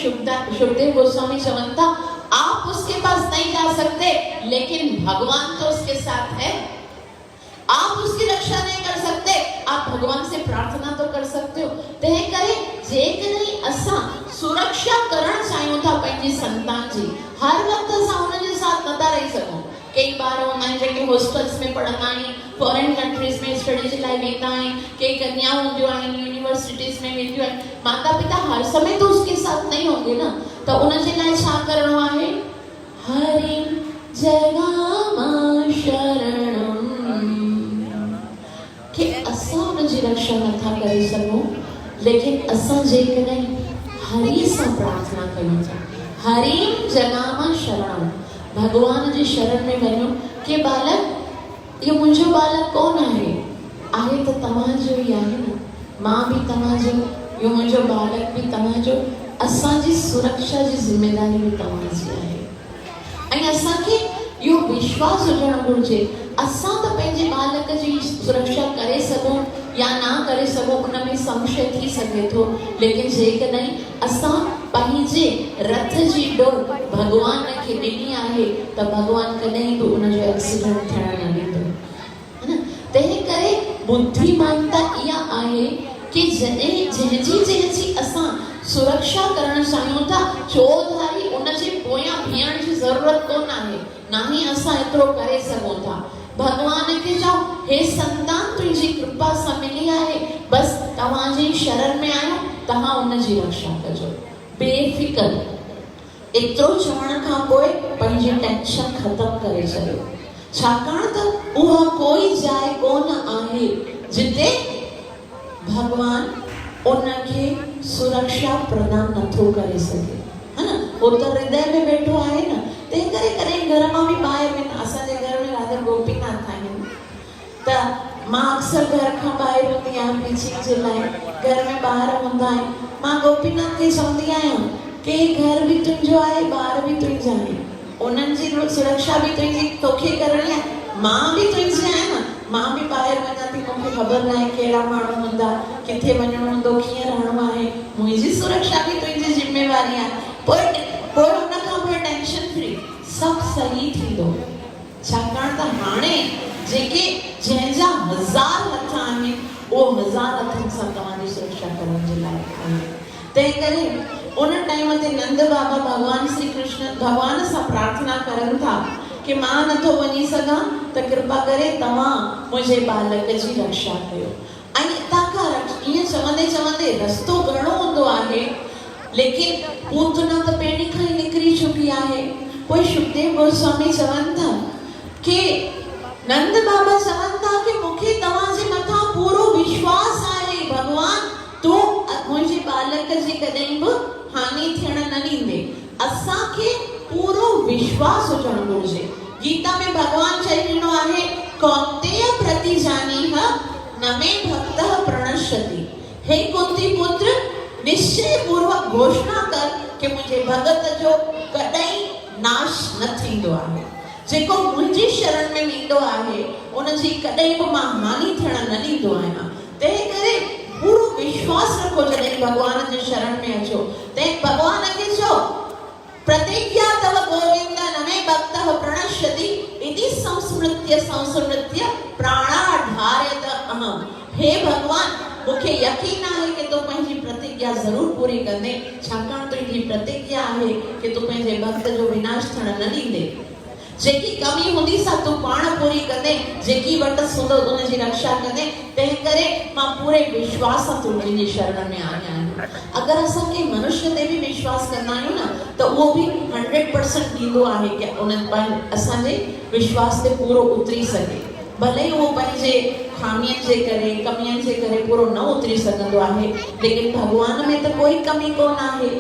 शुकदेव गोस्वामी चवनि था, आप उसके पास नहीं जा सकते लेकिन भगवान तो उसके साथ है। आप उसकी रक्षा नहीं कर सकते, आप भगवान से प्रार्थना तो कर सकते हो। तंहिं करे जेकॾहिं असां सुरक्षा करणु चाहियूं था पंहिंजी संतान जी, हर वक़्तु असां हुनजे साथ नथा रही सघूं। कई ॿार हूंदा आहिनि जेके हॉस्टल्स में पढ़ंदा आहिनि, फॉरेन कंट्रीज़ में स्टडी जे लाइ वेंदा आहिनि, कई कन्याऊं हूंदियूं आहिनि यूनिवर्सिटीज़ में वेंदियूं आहिनि। माता पिता हर समय तो उसके साथ नहीं होंगे ना, त उनजे लाइ छा करणो आहे? हरिं जगाम शरणम्, कि असां उनजी रक्षा नथा करे सघूं, लेकिन असां जेकॾहिं हरि सां प्रार्थना कयूं था, हरिं जगाम शरणम्, भगवान जी शरण में वञो कि बालक इहो मुंहिंजो बालक कोन आहे, आहे त तव्हांजो ई आहे न, मां बि तव्हांजो, इहो मुंहिंजो बालक बि तव्हांजो, असांजी सुरक्षा जी ज़िम्मेदारी बि तव्हांजी आहे। ऐं असांखे इहो विश्वास हुजणु घुरिजे, असां त पंहिंजे बालक जी सुरक्षा करे सघूं या न करे सघूं उन में संशय थी सघे थो, लेकिन जेकॾहिं असां पंहिंजे रथ जी डोर भगवान खे ॾिनी आहे त भगवान कॾहिं बि उनजो एक्सीडेंट थियण न ॾींदो, है न। तंहिं करे बुद्धिमानता इहा आहे कि जंहिंजी असां सुरक्षा करणु चाहियूं था, चोधारी उनजे पोयां बीहण जी ज़रूरत कोन आहे, ना ही असां एतिरो करे सघूं था। भगवान खे चओ, हे संतान तुंहिंजी कृपा सां मिली आहे, बसि तव्हांजी शरण में आहियो, तव्हां उनजी रक्षा कजो बेफ़िकर। एतिरो चवण खां पोइ पंहिंजी टेंशन ख़तमु करे छॾियो, छाकाणि त उहा कोई जाइ कोन आहे जिते भगवान उनखे सुरक्षा प्रदान नथो करे सघे, है न। वो तो हृदय में वेठो आहे न। तंहिं करे कॾहिं घर मां बि ॿाहिरि वेंदा, असांजे घर में राधा गोपीनाथ आहिनि, त मां अक्सर घर खां ॿाहिरि हूंदी आहियां टीचिंग जे लाइ, घर में ॿार हूंदा आहिनि, मां गोपीनाथ खे चवंदी आहियां कि घर बि तुंहिंजो आहे, ॿार बि तुंहिंजा आहिनि, उन्हनि जी सुरक्षा बि तुंहिंजी तोखे करणी आहे, मां बि तुंहिंजी आहियां न। मां बि ॿाहिरि वञा थी, मूंखे ख़बर न आहे कहिड़ा माण्हू हूंदा, किथे वञणो हूंदो, कीअं रहणो आहे, मुंहिंजी सुरक्षा बि तुंहिंजी ज़िम्मेवारी आहे। पोइ हुन खां पोइ टेंशन फ्री सभु सही थींदो, छाकाणि त हाणे जेके जंहिंजा 1000 हथ आहिनि उहो 1000 हथनि सां तव्हांजी सुरक्षा करण जे लाइ आहे। तंहिं करे उन टाइम ते नंद बाबा भगवान श्री कृष्ण भगवान सां प्रार्थना करनि था कि मां नथो वञी सघां त कृपा करे तव्हां मुंहिंजे बालक जी रक्षा कयो। ऐं हितां खां ईअं चवंदे चवंदे रस्तो घणो हूंदो आहे, लेकिन पूतना त पहिरीं खां ई निकिरी चुकी आहे। पोइ सुखदेव गोस्वामी चवनि था कि नंद बाबा चवनि था कि मूंखे तव्हांजे मथां पूरो विश्वास आहे, भगवान तूं मुंहिंजे बालक जी कॾहिं बि हानि थियण न ॾींदे। असांखे पूरो विश्वास हुजणु घुरिजे। गीता में भगवान चई ॾिनो आहे, कौन्तेय प्रतिजानीह न मे भक्तः प्रणश्यति। हे कुंती पुत्र, निश्चय पूर्वक घोषणा कर कि मुंहिंजे भगत जो कॾहिं नाश न थींदो आहे। जेको मुंहिंजी शरण में वेंदो आहे उनजी कॾहिं बि मां हानि थियण न ॾींदो आहियां। तंहिं करे पूरो विश्वास रखो जॾहिं भगवान जे शरण में अचो। तंहिं भगवान खे चओ, प्रतिज्ञा तव गोविंद न मे भक्तः प्रणश्यति इति संस्मृत्य संस्मृत्य प्राणाधार्यत अहम। हे भगवान, मूंखे यकीन आहे कि तूं पंहिंजी प्रतिज्ञा ज़रूर पूरी कंदे, छाकाणि तुंहिंजी प्रतिज्ञा आहे कि तूं पंहिंजे भक्त जो विनाश थियण न ॾींदे। जेकी कमी हूंदी सा तूं पाण पूरी कंदे, जेकी वटस हूंदो उनजी रक्षा कंदे। तंहिं करे मां पूरे विश्वास सां तुंहिंजी शरण में आया आहियां। अगरि असां के मनुष्य ते बि विश्वास कंदा आहियूं न त उहो बि 100% ॾींदो आहे कि उन असांजे विश्वास ते पूरो उतरी सघे। भले ई उहो पंहिंजे खामियनि जे करे, कमियनि जे करे पूरो न उतरी सघंदो आहे, लेकिन भगवान में त कोई कमी कोन आहे।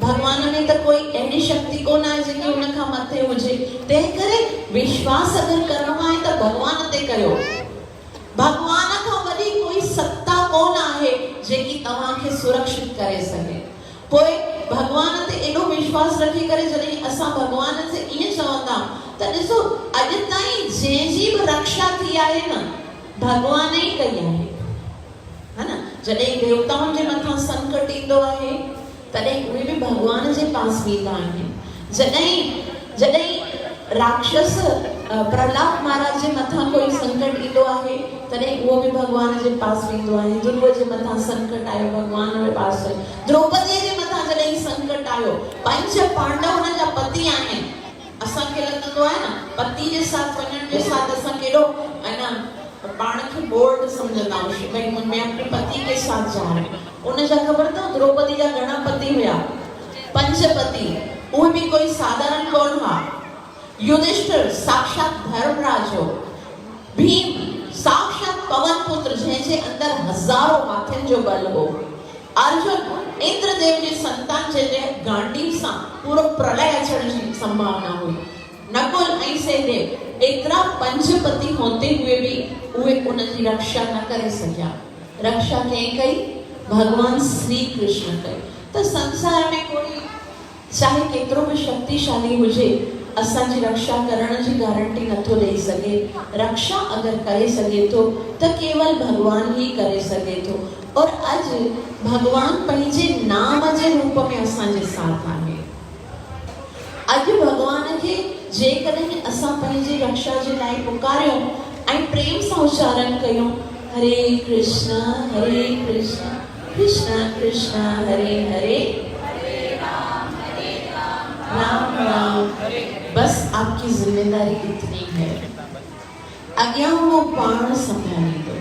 भगवान में त कोई अहिड़ी शक्ति कोन आहे जेकी उन खां मथे हुजे। तंहिं करे विश्वास अगरि करणो आहे त भगवान ते कयो। भगवान खां वॾी कोई सत्ता कोन आहे जेकी तव्हांखे सुरक्षित करे सघे। पोइ भगवान ते एॾो विश्वास रखी करे जॾहिं असां भगवान से ईअं चवंदा त ॾिसो, अॼु ताईं जंहिंजी बि रक्षा थी आहे न, भगवान ई कई आहे, है न। जॾहिं देवताउनि जे मथां संकट ईंदो आहे तॾहिं उहे बि भगवान जे पास वेंदा आहिनि। जॾहिं राक्षस प्रहलाद महाराज जे मथां कोई संकट ईंदो आहे तॾहिं उहो बि भगवान जे पास वेंदो आहे। ध्रुव जे मथां संकट आयो, भगवान जे पास। द्रौपदी जे मथां जॾहिं संकट आयो, पंच पांडव हुन जा पति आहिनि। असांखे लॻंदो आहे न पति जे साथ वञण जे साथ असां केॾो है न पाण खे बोल्ड समझंदा आहियूं, भई मैं अपने पति के साथ जा रही हूं। उन जा ख़बर अथव द्रौपदी जा घणा पति हुया? 5 पति। उहे बि कोई साधारण कोन हुआ। युधिष्ठिर साक्षात धर्मराज हो। भीम साक्षात पवन पुत्र जंहिंजे अंदर हज़ारों हाथियुनि जो बल हो। अर्जुन इंद्रदेव जी संतान जंहिंजे गांडीव सां पूरो प्रलय अचण जी संभावना हुई। नकुल ऐं सहदेव एतिरा 5 पति होते हुए भी उहे उनजी रक्षा न करे सघिया। रक्षा कंहिं कई? भगवान श्री कृष्ण कई। त संसार में कोई चाहे केतिरो भी शक्तिशाली हुजे, असांजी रक्षा करण जी गारंटी नथो ॾेई सघे। रक्षा अगर करे सघे थो त केवल भगवान ही करे सघे थो। और अॼु भगवान पंहिंजे नाम जे रूप में असांजे साथ आहे। अॼु भगवान खे जेकॾहिं असां पंहिंजी रक्षा जे लाइ पुकारियूं ऐं प्रेम सां उच्चारण कयूं, हरे कृष्ण कृष्ण कृष्ण हरे हरे, राम राम। बस आपकी जिम्मेदारी इतनी है। अॻियां वो पाण संभालींदो।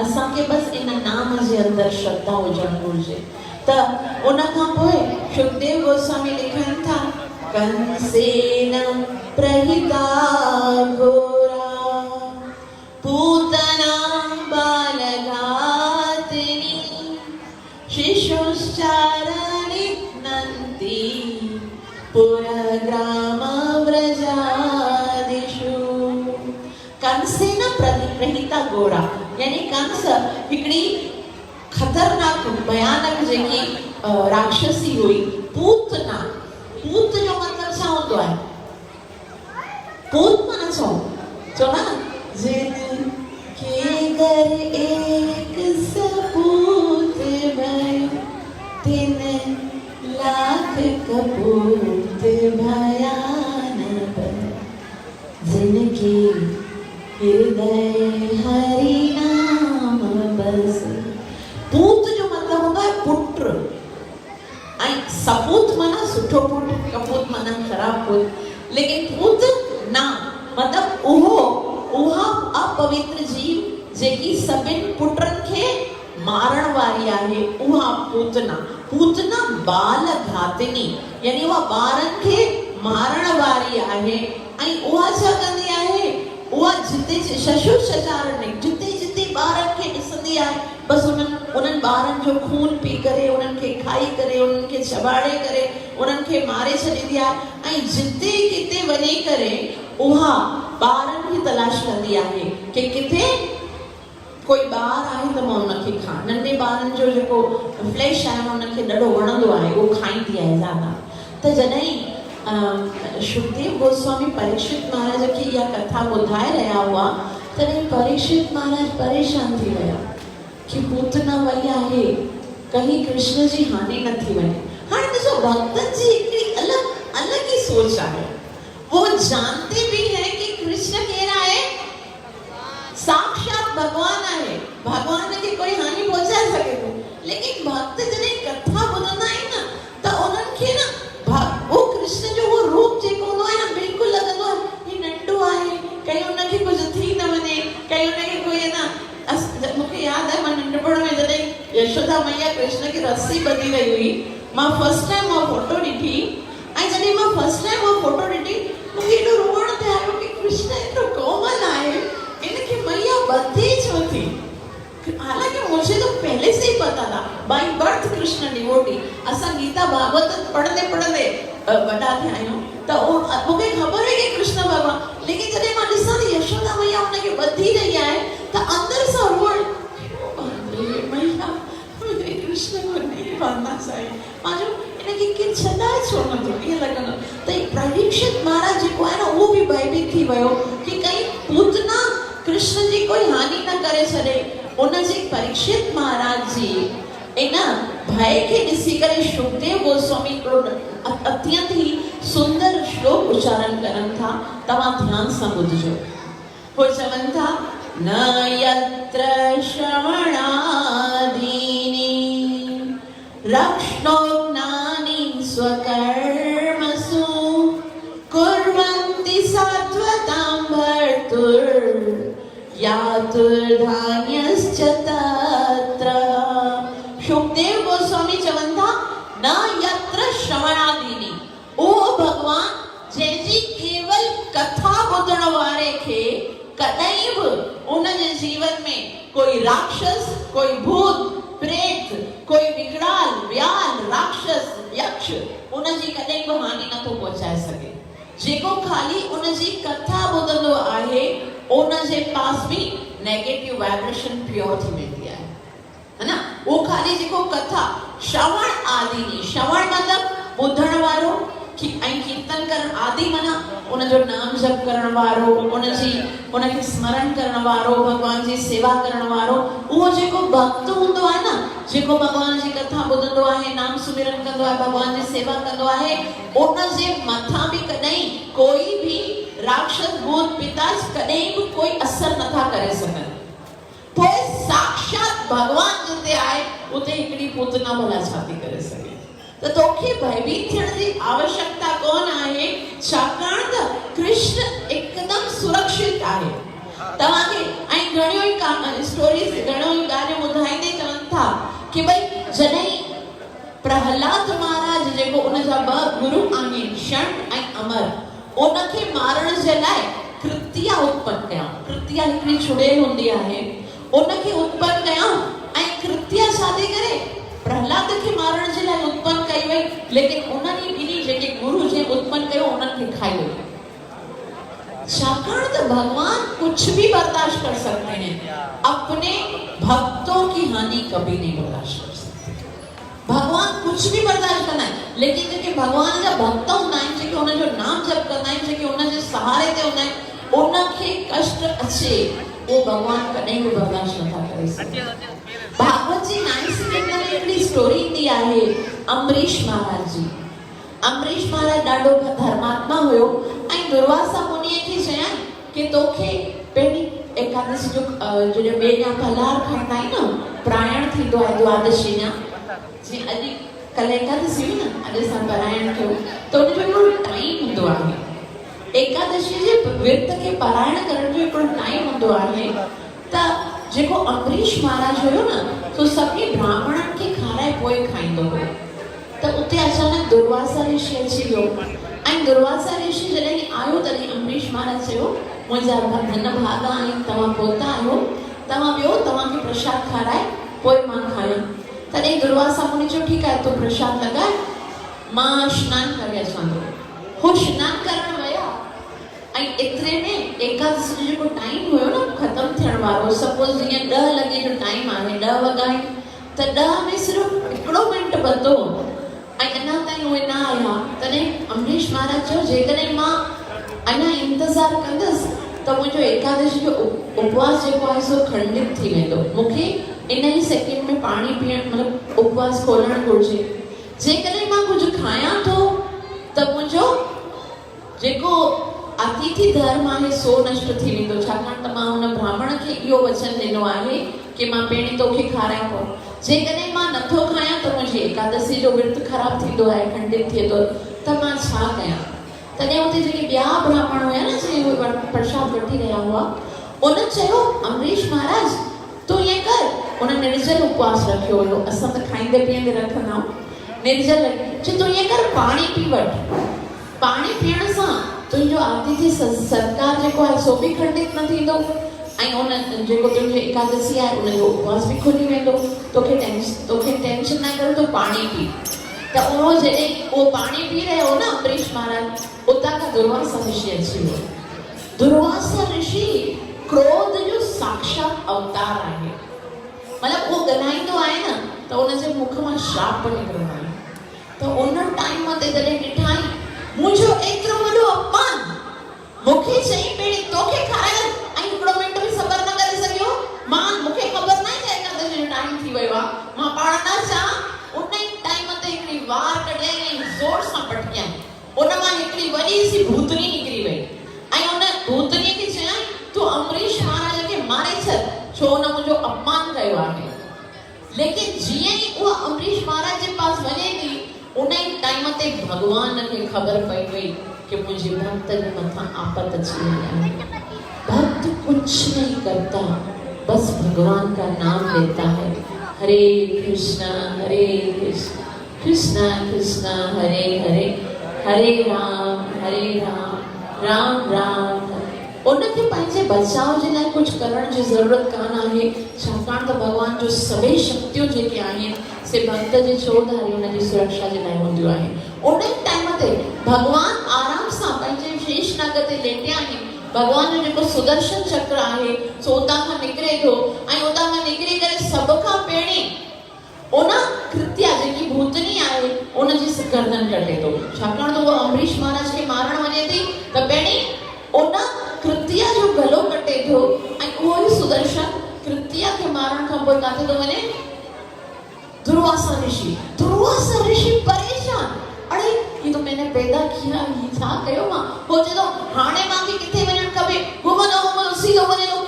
असांखे बस इन नाम जे अंदर श्रद्धा हुजणु घुरिजे। त उन खां पोइ सुखदेव गोस्वामी लिखनि था, कंसेन प्रहिता घोरा पूतना बालघातिनी शिशुश्चारणिघ्नन्ति पुरग्राम व्रजादिषु। कंसेन प्रहिता घोरा यानी कंस हिकिड़ी खतरनाक भयानक जेकी राक्षसी हुई, पूतना। पूत जो मतलब छा होंदो आहे? पूत माना छा? चो ना, जिन के घर एक सपूत भय तिन लाख कपूत भयान भय, जिनके हृदय हरि नाम बस। पूत जो मतलब होंदा है पुत्र। ऐं सपूत माना सुठो पुट, कपूत माना खराब पुट। लेकिन पूत ना मतलब उहा अपवित्र जीव जेकी सभिनि पुटनि खे मारण वारी आहे, उहा पूतना बाल घातिनी, यानी उहा ॿारनि खे मारण वारी आहे। ऐं उहा छा कंदी आहे, उहा जिते शशु शशारणी जिते जिते ॿारनि खे ॾिसंदी आहे, बसि उन्हनि ॿारनि जो खून पी करे, उन्हनि खे खाई करे, उन्हनि खे छॿाड़े करे, उन्हनि खे मारे छॾींदी आहे। ऐं जिते किथे वञी करे उहा ॿारनि खे तलाश कंदी आहे कि किथे कोई ॿार आहे त मां उनखे खां। नंढे ॿारनि जो जेको फ्लैश आहे उनखे ॾाढो वणंदो आहे, उहो खाईंदी आहे ज़्यादा। त जॾहिं शुकदेव गोस्वामी परीक्षित महाराज खे इहा कथा ॿुधाए रहिया हुआ, तॾहिं परीक्षित महाराज परेशान थी विया कि पूतना वई आहे, कहीं कृष्ण जी हानि न थी वञे। हाणे ॾिसो, भक्तनि जी हिकिड़ी अलग ही सोच आहे। वो जानते भी है कि कृष्ण केरु आहे, साक्षात भगवान आहे, भगवान खे कोई हानि पहुचाए सके थो। लेकिन भक्त जॾहिं कथा ॿुधंदा आहिनि न, त उन्हनि खे न वो कृष्ण जो वो रूप जेको हूंदो आहे न, बिल्कुलु लॻंदो आहे ही नंढो आहे, कहीं उनखे कुझु थी न वञे, कहीं उनखे कोई न। मूंखे यादि आहे, मां नंढपण में जॾहिं यशोदा मैया कृष्ण खे रस्सी ॿधी रही हुई, मां फर्स्ट टाइम उहा फोटो ॾिठी। ऐं जॾहिं मां फर्स्ट टाइम उहा फोटो ॾिठी, मूंखे एॾो रोअण थिए आयो कि कृष्ण एतिरो कोमल आहे, इनके मैया बधी छो थी। हालांकि मुझे तो पहले से ही पता था, बाई बर्थ कृष्ण डिवोटी। असां गीता भागवत पढ़ंदे पढ़ंदे वॾा थिया आहियूं, त मूंखे ख़बर है कि कृष्ण भगवान। लेकिन जॾहिं मां ॾिसां थी यशोदा मैया उनखे बधी रही आहे, त अंदर सां रोअण, मैया मुझे कृष्ण को नहीं पाना चाहिए, मां इनखे केरु छॾाए छो नथो, ईअं लॻंदो। त परीक्षित महाराज जेको आहे न, उहो बि भयभीत थी वियो कि कहीं पूतना कृष्ण जी कोई हानि न करे छॾे। उनजी परीक्षित महाराज जी इन भय खे ॾिसी करे शुकदेव गोस्वामी अत्यंत ही सुंदर श्लोक उच्चारण करनि था। तव्हां ध्यान सां ॿुधजो। हो चवनि था, न यत्र श्रवणादीनि रक्ष्णोज्ञानि स्वकर्मसु कुर्वन्ति सात्वतां भर्तुर् यातुर्धान्यश्च तत्र। शुकदेव गोस्वामी चवनि था, न यत्र श्रवणादीनि, ओ भगवान जंहिंजी केवल कथा ॿुधण वारे खे कॾहिं बि उन जे जीवन में कोई राक्षस, कोई भूत प्रेत, कोई विकराल व्याल राक्षस यक्ष उनजी कॾहिं बि हानि नथो पहुचाए सघे। जेको खाली उनजी कथा ॿुधंदो आहे, उनजे पास भी नेगेटिव वाइब्रेशन प्योर थी वेंदी आहे, है ना। वो खाली जेको कथा श्रवण आदि, श्रवण मतलब ॿुधण वारो, ऐं कीर्तन करण आदि माना उनजो नाम जप करण वारो, उनखे स्मरण करण वारो, भगवान जी सेवा करण वारो। उहो जेको भक्त हूंदो आहे न, जेको भगवान जी कथा ॿुधंदो आहे, नाम सुमिरन कंदो आहे, भगवान जी सेवा कंदो आहे, उनजे मथां बि कॾहिं कोई भी राक्षस भूत पिताज कॾहिं बि कोई असर नथा करे सघनि। पोइ साक्षात भगवान जिते आहे, उते हिकिड़ी पूतना भला छा थी करे सघे। त तोखे भयभीत थियण जी आवश्यकता कोन आहे, छाकाणि त कृष्ण एकदम सुरक्षित आहे तव्हांखे। ऐं घणियूं ई स्टोरीज, घणियूं ई ॻाल्हियूं ॿुधाईंदे चवनि था कि भई जॾहिं प्रहलाद महाराज जेको उनजा ॿ गुरु आहिनि, शण ऐं अमर, उनखे मारण जे लाइ कृत्या उत्पन्न कया। कृत्या हिकिड़ी चुड़ैल हूंदी आहे, उनखे उत्पन्न कया। ऐं कृत्या छा थी करे, प्रहलाद खे मारण जे लाइ उत्पन्न कई वई, लेकिन उन्हनि इन्ही जेके गुरु जे उत्पन्न कयो उन्हनि खे खाई वई। छाकाणि त भगवान कुछ भी बर्दाश्त कर सकते हैं, अपने भक्तों की हानि कभी नहीं बर्दाश्त कर सकते। भगवान कुछ भी बर्दाश्त करना है, लेकिन जेके भगवान जा भक्त हूंदा आहिनि, जेके उनजो नाम जप कंदा आहिनि, जेके उनजे सहारे ते हूंदा आहिनि, उनखे कष्ट अचे, वो भगवान कॾहिं भी बर्दाश्त नथा करे सघनि। भागवत जी 9th स्कंद में हिकिड़ी स्टोरी ईंदी आहे अम्बरीश महाराज जी। अम्बरीश महाराज ॾाढो धर्मात्मा हुयो ऐं दुर्वासा मुनीअ खे चयाईं कि तोखे पहिरीं एकादशी जो जॾहिं ॿिए ॾींहुं फलाहार खाईंदा आहियूं न, प्रायण थींदो आहे द्वादशी ॾींहुं, जीअं अॼु कल्ह एकादशी हुई न, अॼु असां पारायण कयो, त उनजो हिकिड़ो टाइम हूंदो आहे। एकादशी जे विर्त खे पारायण करण जो हिकिड़ो टाइम हूंदो आहे त जेको अम्बरीश महाराज हुयो न सो सभिनी ब्राह्मणनि खे खाराए पोइ खाईंदो हो। त उते अचानक दुर्वासा ऋषि अची वियो ऐं दुर्वासा ऋषि जॾहिं आयो तॾहिं अम्बरीश महाराज चयो मुंहिंजा धन भागा आहिनि, तव्हां पहुता आहियो, तव्हां वियो, तव्हांखे प्रसाद खाराए पोइ मां खायां। तॾहिं दुर्वासा मुनि चयो ठीकु आहे, तूं प्रसाद लॻाए, मां सनानु करे अचां थो। हू सनानु करण विया ऐं एतिरे में एकादशी जो जेको टाइम हुयो न ख़तमु थियण वारो, सपोज जीअं 10 लॻे जो टाइम आहे, 10 वॻा आहिनि, त 10 में सिर्फ़ु हिकिड़ो मिंट बचो ऐं अञा ताईं उहे न आया। तॾहिं अम्बरीश महाराज चयो जेकॾहिं मां अञा इंतज़ारु कंदसि त मुंहिंजो एकादशी जो उपवास जेको आहे सो खंडित थी वेंदो। मूंखे इन ई सेकेंड में पाणी पीअण मतिलबु उपवास खोलणु घुरिजे। जेकॾहिं मां कुझु खायां थो त मुंहिंजो जेको अतिथि धर्म आहे सो नष्ट थी वेंदो, छाकाणि त मां हुन ब्राह्मण खे इहो वचन ॾिनो आहे कि मां पहिरीं तोखे खारायां थो। जेकॾहिं मां नथो खायां त मुंहिंजी एकादशी जो विर्त ख़राबु थींदो आहे, खंडित थिए थो, त मां छा कयां। तॾहिं उते जेके ॿिया ब्राह्मण हुया न जे उहे प्रसाद वठी रहिया हुआ, उन चयो अम्बरीश महाराज तूं ईअं कर, उन निर्जल उपवास रखियो हुयो, असां त खाईंदे पीअंदे रखंदा आहियूं, निर्जल चयो तूं ईअं कर पाणी पी वठ, पाणी पीअण सां तुंहिंजो अतिथि सत्कार जेको आहे सो बि खंडित न थींदो ऐं उन जेको तुंहिंजी एकादशी आहे उनजो उपवास बि खुली वेंदो। तोखे टेंशन न कर, तूं पाणी पी। त उहो जॾहिं उहो पाणी पी रहियो हो न अम्बरीश महाराज, उतां खां दुर्वासा ऋषि अची वियो। दुर्वासा ऋषि क्रोध जो साक्षात अवतार आहे, मतिलबु उहो ॻाल्हाईंदो आहे न त उनजे मुख मां श्राप निकिरंदा आहिनि। त उन टाइम ते जॾहिं ॾिठाई मुंहिंजो एतिरो वॾो अपमान, मूंखे चई पहिरीं तोखे खाराइण ऐं हिकिड़ो मिंट बि सबर न करे सघियो, मूंखे ख़बर न आहे त एकादशी जो टाइम थी वियो आहे, मां पाण न अचां। उन ई टाइम ते हिकिड़ी वार कढियईं ऐं ज़ोर सां पटकियईं, उन मां हिकिड़ी वॾी सी भूतनी निकिरी वई ऐं उन भूतनीअ खे चयईं तूं अम्बरीश महाराज खे मारे छॾ, छो हुन मुंहिंजो अपमान कयो आहे। लेकिन जीअं ई उहा अम्बरीश महाराज जे पास वञे थी, उन ई टाइम ते भगवान खे ख़बर पई वई कि मुझे भक्त के मथा आपत अची वई है। भक्त कुछ नहीं करता, बस भगवान का नाम लेता है। हरे कृष्णा कृष्णा कृष्णा हरे हरे, हरे राम राम राम। उनखे पंहिंजे बचाव जे लाइ कुझु करण जी ज़रूरत कान आहे, छाकाणि त भगवान जो सभई शक्तियूं जेके आहिनि से भक्त जे चौधारी उनजी सुरक्षा जे लाइ हूंदियूं आहिनि। उन टाइम ते भगवान आराम सां पंहिंजे शेष नाग ते लेटिया आहिनि। भगवान जो जेको सुदर्शन चक्र आहे सो उतां खां निकिरे थो ऐं उतां खां निकिरी करे सभ खां पहिरीं उन कृत्या जेकी भूतनी आहे उनजी गर्दन कटे थो, छाकाणि त उहो अम्बरीश महाराज खे मारण वञे थी त पहिरीं उन कृत्या जो गलो कटे थो ऐं उहो ई सुदर्शन कृत्या खे मारण खां पोइ काथे थो वञे, दुर्वासा ऋषि परेशान, अरे ये तो मैंने पैदा किया, ये छा कयो मां। हो चए थो हाणे मांखे किथे वञणु खपे, घुमंदो सीधो वञे थो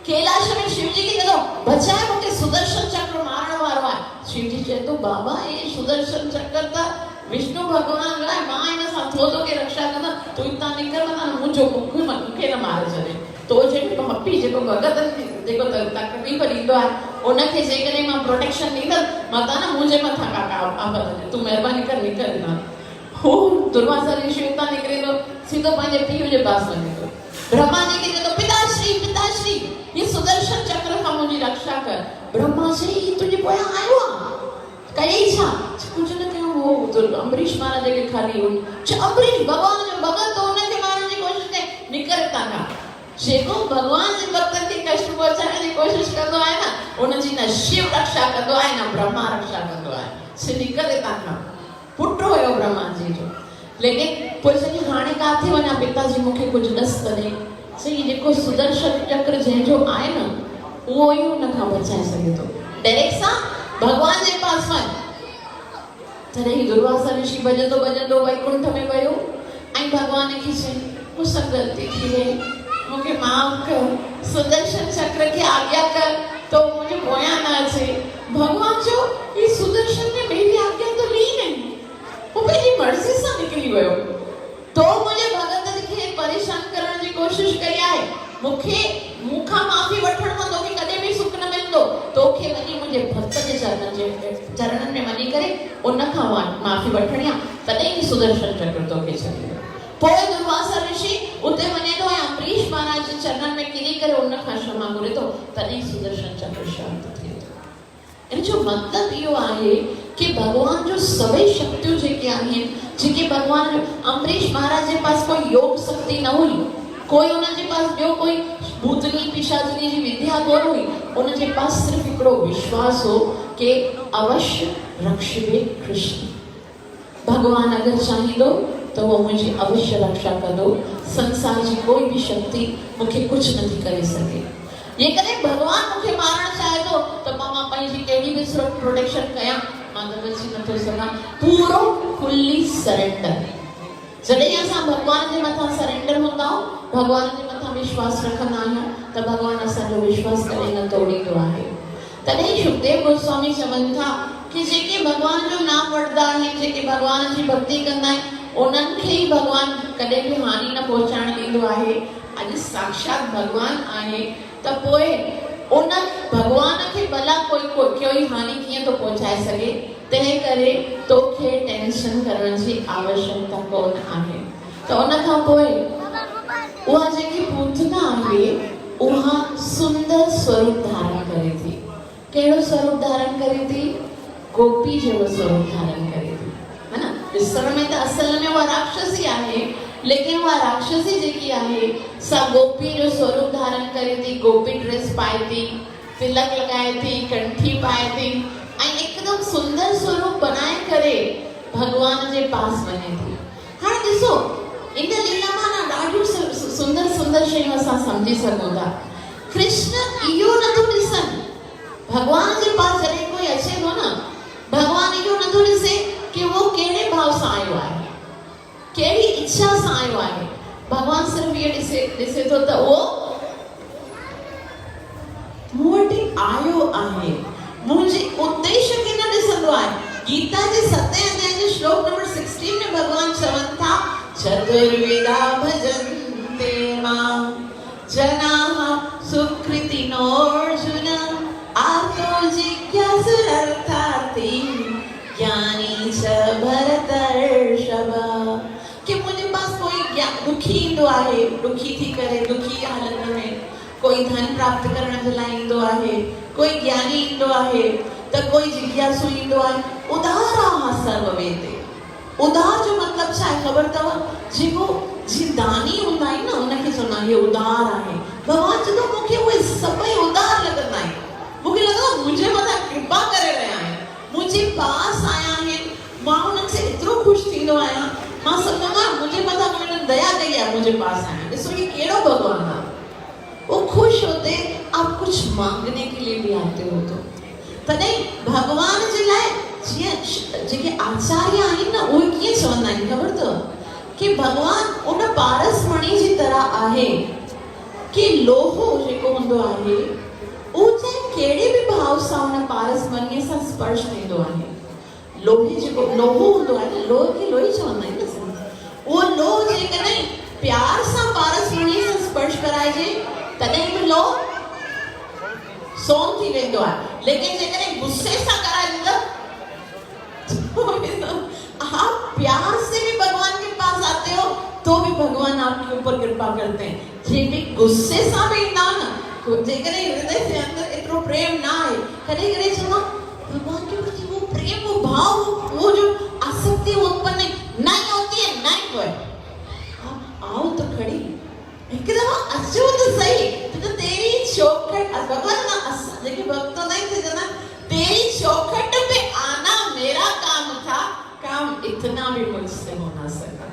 कैलाश में शिवजी खे चए थो बचाए, मूंखे सुदर्शन चक्र मारण वारो आहे। शिवजी चए थो बाबा ये सुदर्शन चक्र त विष्णु भगवान लाइ, मां हिन सां थो तोखे रक्षा कंदा, तूं हितां निकर मथां मुंहिंजो मूंखे न मारे छॾे। तो जेको पपी जेको भगतनि जेको तकलीफ़ ॾींदो आहे उनखे जेकॾहिं मां प्रोटेक्शन ॾींदसि, माता न मुंहिंजे मथां का आफ़त, तूं महिरबानी कर निकर न। हू दुर्वासा ऋषि उतां निकिरे थो, सीधो पंहिंजे पीउ जे पास वञे थो। ब्रह्मा जी खे चए थो पिताश्री ये सुदर्शन चक्र खां मुंहिंजी रक्षा कर। ब्रह्मा चई तुंहिंजे पोयां आयो आहे, कई छा? कुझु न कयो। वो अम्बरीश महाराज खे खाली अम्बरीश भगवान जो भगत हो, उनखे मारण जी कोशिशि कई, निकर हितां खां। जेको भगवान जे भक्तनि खे कष्ट पहुचाइण जी कोशिशि कंदो आहे न, उनजी न शिव रक्षा कंदो आहे न ब्रह्मा रक्षा कंदो आहे। से निकर हितां खां। पुट हुयो ब्रह्मा जी जो, लेकिन पोइ चई हाणे काथे वञा पिताजी, मूंखे कुझु ॾस त ॾे। चई जेको सुदर्शन चक्र जंहिंजो आहे न उहो ई हुन खां बचाए सघे थो, डायरेक्ट सां भगवान जे पास वञ। तॾहिं दुर्वासा ऋषि भॼंदो वैकुंठ में वियो ऐं भगवान खे चई मूंसां ग़लती थी वई, मूंखे माफ़ कर, सुदर्शन चक्र खे आज्ञा कर तो मुझे पोयां न अचे। भगवान जो ये सुदर्शन ने मेरी आज्ञा तो ली नहीं, वो मेरी मर्जी सां निकली वियो, तो मूंखे मूंखां माफ़ी वठण खां तोखे कॾहिं बि सुख न मिलंदो। तोखे वञी मुंहिंजे भक्त जे चरणनि में वञी करे उन खां माफ़ी वठणी आहे, तॾहिं ई सुदर्शन चक्र तोखे छॾींदो। पोइ दुर्वासा ऋषि उते वञे थो ऐं अम्बरीश महाराज जे चरणनि में किरी करे उन खां क्षमा घुरे थो, तॾहिं सुदर्शन चक्र शांत थिए थो। इन जो मतिलबु इहो आहे कि भगवान जो सभई शक्तियूं जेके आहिनि, जेके भगवान अम्बरीश महाराज जे पास कोई योग शक्ति न हुई, कोई उनजे पास ॿियो कोई भूतनी पिशाचनी जी विद्या कोन हुई, उनजे पास सिर्फ हिकिड़ो विश्वास हो कि अवश्य रक्षिबे कृष्ण। भगवान अगर चाहींदो तो वो मुझे अवश्य रक्षा कंदो, संसार जी कोई भी शक्ति मूंखे कुछ नथी करे सघे। ये कदे भगवान मूंखे मारण चाहे थो त मां पंहिंजी कहिड़ी बि प्रोटेक्शन कयां, मां त बची नथो सघां। पूरो फुल्ली सरेंडर। जॾहिं असां भगवान जे मथां सरेंडर हूंदा आहियूं, भगवान जे मथां विश्वास रखंदा आहियूं, त भगवान असांजो विश्वास कॾहिं न तोड़ींदो आहे। तॾहिं सुखदेव गोस्वामी चवनि था कि जेके भगवान जो नाम वठंदा आहिनि, जेके भगवान जी भक्ति कंदा आहिनि, उन्हनि खे ई भगवान कॾहिं बि हानि न पहुचाइण ॾींदो आहे। अॼु साक्षात भगवान आहे त पोइ उन भगवान खे भला कोई हानि कीअं थो पहुचाए सघे। तंहिं करे तोखे टेंशन करण जी आवश्यकता कोन आहे। त उन खां पोइ उहा जेकी पूतना आहे उहा सुंदर स्वरूप धारण करे थी। कहिड़ो स्वरूप धारण करे थी? गोपी जहिड़ो स्वरूप धारण करे थी, है न। ॾिसण में त असल में उहा राक्षसी आहे, लेकिन उहा राक्षसी जेकी आहे सा गोपी जो स्वरूप धारण करे थी। गोपी ड्रेस पाए थी, तिलक लगाए थी, कंठी पाए थी ऐं एकदम सुंदर स्वरूप बनाए करे भगवान जे पास वञे थी। हाणे ॾिसो, इन लीला मां न ॾाढियूं सुंदर सुंदर शयूं असां सम्झी सघूं था। कृष्ण इहो नथो ॾिसनि, भगवान जे पास जॾहिं कोई अचे थो न, भगवान इहो नथो ॾिसे कि वो कहिड़े भाव सां आयो आहे, कहिड़ी इच्छा सां आयो आहे। भगवान सिर्फ इहो ॾिसे थो त उहो मूं वटि आयो आहे, मुंहिंजे उद्देश्य खे न ॾिसंदो आहे। गीता जे 7वें अध्याय जे श्लोक नंबर 16 में भगवान चवनि था, चतुर्विधा भजन्ते मां जनाः सुकृतिनो अर्जुन आर्तो जिज्ञासुरर्थार्थी ज्ञानी च भरतर्षभ। कि मुझे पास कोई दुखी ईंदो आहे, दुखी थी करे दुखी हालत में, कोई धन प्राप्त करण जे लाइ ईंदो आहे, कोई ज्ञानी ईंदो आहे, त कोई जिज्ञासु ईंदो आहे। उदाराः सर्ववेदे। उदार जो मतलब छा आहे ख़बर अथव? जेको जी दानी हूंदा आहिनि न, उनखे चवंदा आहिनि हे उदार आहे। भगवान चवंदो मूंखे उहे सभई उदार लॻंदा आहिनि, मूंखे लॻंदो मुंहिंजे मथां कृपा करे रहिया आहिनि, मुंहिंजे पास आया आहिनि, मां उन्हनि से एतिरो ख़ुशि थींदो आहियां, मां सम्झंदो आहियां मुंहिंजे मथां उन्हनि दया कई आहे, मुंहिंजे पास आया। ॾिसो ये कहिड़ो भगवान आहे। वो खुश होते आप कुछ मांगने के लिए भी आते हो तो। तॾहिं भगवान जे लाइ जीअं जेके आचार्य आहिनि न, उहे कीअं चवंदा आहिनि ख़बर अथव? कि भगवान उन पारस मणि जी तरह आहे कि लोहो जेको हूंदो आहे उहो चाहे कहिड़े बि भाव सां उन पारस मणीअ सां स्पर्श थींदो आहे। लोहे जेको लोहो हूंदो आहे न, लोह खे लोही चवंदा आहिनि न, उहो लोह जेकॾहिं प्यार सां पारस मणीअ सां स्पर्श कराइजे तॾहिं बि लोह सोन थी वेंदो आहे। लेकिन जेकॾहिं गुस्से सां कराइजे आप प्यार से भी भगवान के पास आते हो तो भी भगवान आपके ऊपर कृपा करते हैं। जे भी गुस्से सां भी ईंदा न, जेकॾहिं हृदय से अंदर एतिरो प्रेम ना आहे, कॾहिं कॾहिं चवंदा भगवान के प्रति वो प्रेम, वो भाव, वो जो आसक्ति उत्पन्न नहीं होती है, नहीं कोई आओ तो खड़ी एक दफा अचो तो सही, तो तेरी चौखट भगवान ना असा जेके भक्तों नहीं थे जना, तेरी चौखट पे आना मेरा काम था, काम इतना भी मुझसे हो ना सका।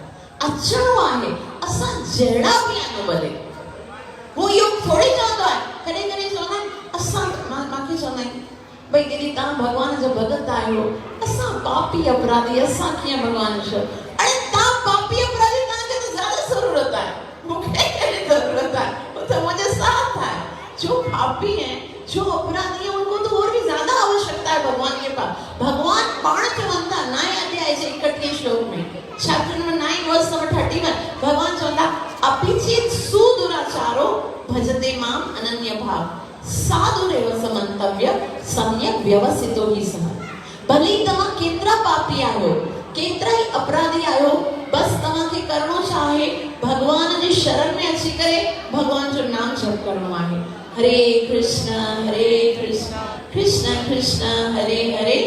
अचणो आहे असां जहिड़ा बि आहियूं भले, वो इहो थोड़ी चवंदो आहे। कॾहिं कॾहिं चवंदा आहिनि असां मांखे चवंदा आहिनि भई जॾहिं तव्हां भगवान जा भगत आहियो, असां पापी अपराधी, असां कीअं भगवान जो? अरे तव्हां पापी अपराधी, तव्हांखे त ज़्यादा ज़रूरत आहे, मूंखे कहिड़ी ज़रूरत आहे? वो तो मुझे साथ है। जो पापी हैं, जो अपराधी हैं, उनको तो और भी ज्यादा आवश्यकता है भगवान के पास। भगवान पाण चवंदा 9 अध्याय जे 31 श्लोक में, चैप्टर नंबर 9 वर्स नंबर 31, भगवान चवंदा अपिचित सुदुराचारो भज साधुरेव समन्तव्य सम्यक व्यवस्थितो ही सः। भले तव्हां केतिरा पापी आहियो, केतिरा ई अपराधी आहियो, बस तव्हांखे करणो छा आहे, भगवान जी शरण में अची करे भगवान जो नाम जप करणो आहे। हरे कृष्ण कृष्ण कृष्ण हरे हरे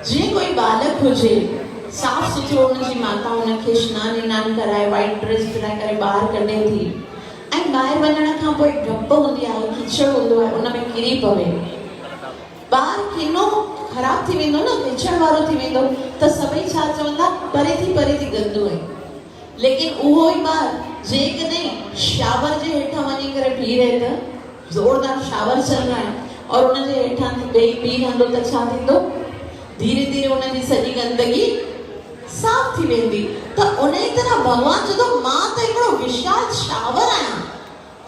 जे कोई बालक हुजे, साफ सुथरो हुनजी माता हुनखे स्नान विनान कराए वाइट ड्रेस पाराए करे ॿाहिरि कढे थी, ऐं ॿाहिरि वञण खां पोइ डप हूंदी आहे, कीचड़ हूंदो आहे, उन में किरी पवे, ॿार किनो ख़राब थी वेंदो न, कीचड़ वारो थी वेंदो, त सभई छा चवंदा, परे थी गंदो आहे। लेकिन उहो ई ॿार जेकॾहिं शावर जे हेठां वञी करे बीह रहे त ज़ोरदार शावर चल रहा है और उनजे हेठां बीह रहंदो त छा थींदो, धीरे धीरे उनजी सॼी गंदगी साफ थी वेंदी। त उन ई तरह भगवान चवंदो, मां त हिकिड़ो विशाल शावर आहियां,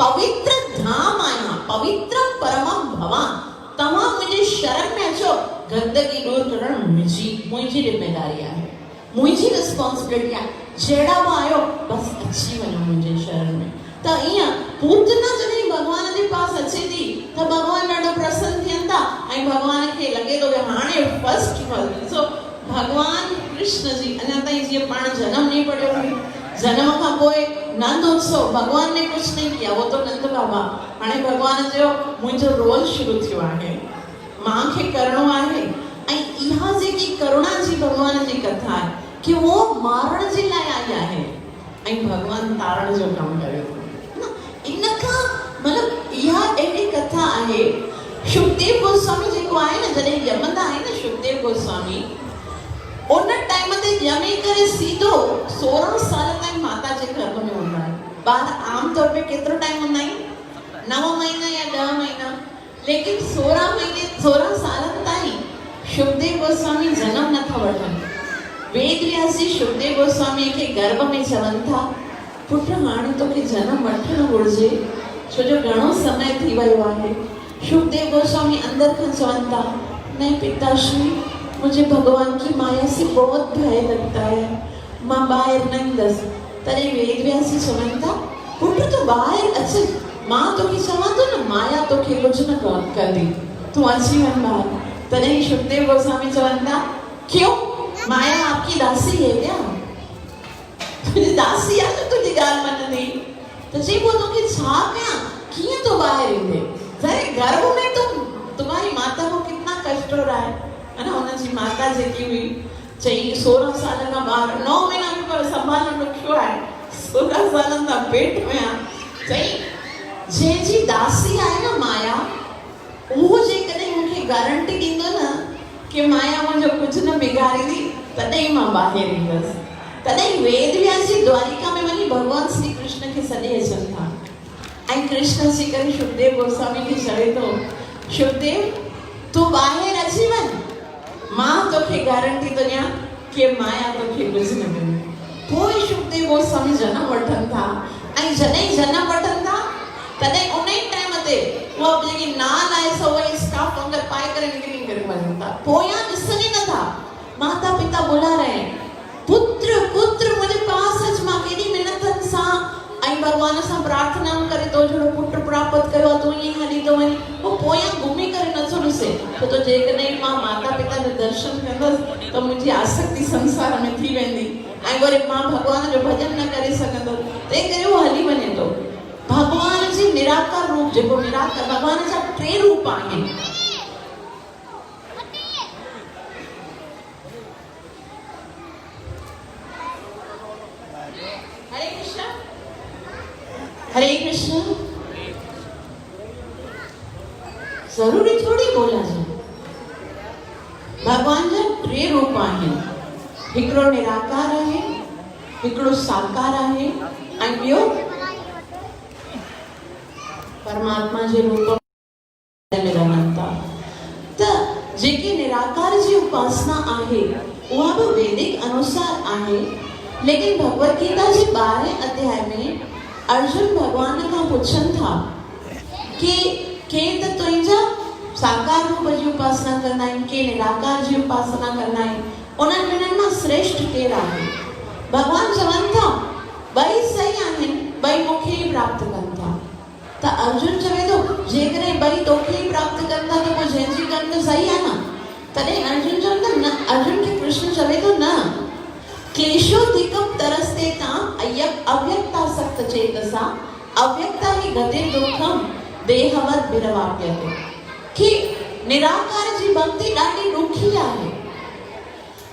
पवित्र धाम आहियां, पवित्र परमम भवान, तव्हां मुंहिंजी शरण में अचो, गंदगी दूर करणु मुंहिंजी ज़िम्मेदारी आहे, मुंहिंजी रिस्पॉन्सिबिलिटी आहे। जहिड़ा बि आयो बस अची वञो मुंहिंजे शरण में। त ईअं पूतना जॾहिं भगवान जे पास अचे थी त भगवान ॾाढो प्रसन्न थियनि था ऐं भगवान खे लॻे थो कि हाणे फर्स्ट फल। सो भगवान कृष्ण जी अञा ताईं जीअं पाण जन्म नहीं पढ़ियो हुयो, जन्म खां पोइ नंद उत्सव, भगवान ने कुछ नहीं किया, वो तो नंद बाबा, हाणे भगवान जो मुंहिंजो रोल शुरू थियो आहे, मां खे करणो आहे। ऐं इहा जेकी करुणा जी भगवान जी कथा आहे कि वो मारण जे लाइ आई आहे ऐं भगवान तारण जो कमु करे थो। इनखां मतलब इहा अहिड़ी कथा आहे। शुकदेव गोस्वामी जेको आहे न, जॾहिं ॼमंदा आहिनि न शुकदेव गोस्वामी, उन टाइम ते ॼमी करे सीधो 16 साल ताईं माता जे गर्भ में हूंदा आहिनि। ॿार आम तौर पे केतिरो टाइम हूंदा आहिनि, 9 महीना या 10 महीना, लेकिन 16 सालनि ताईं शुकदेव गोस्वामी जन्म नथा वठनि। वेद व्यास जी शुकदेव गोस्वामी के गर्भ में चवनि था, पुट हाणे तोखे जन्म वठणु घुरिजे, छो जो घणो समय थी वियो आहे। शुकदेव गोस्वामी अंदर खां चवनि था, नहीं पिताश्री, मुझे भगवान की माया से बहुत भय लगता है, मां ॿाहिरि न ईंदसि। तॾहिं वेद व्यास जी चवनि था, पुट तूं ॿाहिरि अच, मां तोखे चवां थो न, माया तोखे कुझु न कंदी, तूं अची वञ ॿाहिरि। तॾहिं शुकदेव गोस्वामी चवनि था, क्यों, माया आपकी दासी है क्या? तुझी दासी आहे त तुझी ॻाल्हि मञंदी, त चई पोइ तोखे छा कयां, कीअं तो ॿाहिरि ईंदे, तेरे गर्भ में तुम्हारी माता को कितना कष्ट हो रहा है ना। उनजी माता जेकी हुई चई 16 साल का ॿार, 9 महीना भी संभालणु ॾुखियो आहे, 16 सालनि खां पेट में आहे। चई जंहिंजी दासी आहे न माया, उहो जेकॾहिं मूंखे गारंटी ॾींदो न कि माया मुंहिंजो कुझु न बिगाड़ींदी, तॾहिं मां ॿाहिरि ईंदसि। तॾहिं वेद व्यास जी द्वारिका में वञी भगवान श्री कृष्ण खे सॾे अचनि था ऐं कृष्ण अची करे शुकदेव गोस्वामी खे चवे थो, शुकदेव तूं ॿाहिरि अची वञ, मां तोखे गारंटी थो ॾियां कि माया तोखे कुझु न कंदी। पोइ शुकदेव गोस्वामी जनम वठनि था ऐं जॾहिं जनम वठनि था तॾहिं उन ई टाइम ते वो जेकी नाल आहे सो वही स्काफ अंदर पाए करे निकरी करे वञनि था। पोयां ॾिसनि नथा, माता पिता बुला रहे हैं, पुत्र पुत्र मुझे पास अच, मां केॾी महिनतनि सां ऐं भगवान सां प्रार्थना करे तो जहिड़ो पुत्र प्राप्त कयो आहे, तूं ईअं हली थो वञी। पोइ पोयां घुमी करे नथो ॾिसे, छो त जेकॾहिं मां माता पिता जो दर्शन कंदसि त मुंहिंजी आसक्ति संसार में थी वेंदी ऐं वरी मां भगवान जो भजन न करे सघंदसि, तंहिं करे उहो हली वञे थो। भगवान जी निराकार रूप, जेको निराकार भगवान जा 3 रूप आहिनि। हरे कृष्ण हरे कृष्ण। जरूरी थोड़ी बोला जाए, भगवान जा 3 रूप आहिनि। हिकिड़ो निराकार आहे, हिकिड़ो साकार आहे ऐं ॿियो परमात्मा जे रूप में रहनि था। त जेकी निराकार जी उपासना आहे उहा बि वैदिक अनुसार आहे, लेकिन भगवत गीता जे 12वें अध्याय में अर्जुन भगवान खां पुछनि था कि के त तुंहिंजा साकार रूप जी उपासना कंदा आहिनि, के निराकार जी उपासना कंदा आहिनि, उन्हनि ॿिन्हिनि मां श्रेष्ठ केरु आहे? भगवान चवनि था ॿई सही आहिनि, ॿई मूंखे ई प्राप्त कनि था। त अर्जुन चवे थो जेकॾहिं ॿई तोखे ई प्राप्त कनि था त पोइ जंहिंजी कनि त सही आहे न। तॾहिं अर्जुन चवंदो न, अर्जुन खे कृष्ण चवे थो न, क्लेशोधिकम तरस्ते तां अव्यक्ता सक्त चेतसा अव्यक्ता ही गते दुखम देहवत विरवाप्यते। कि निराकार जी भक्ति ॾाढी ॾुखी आहे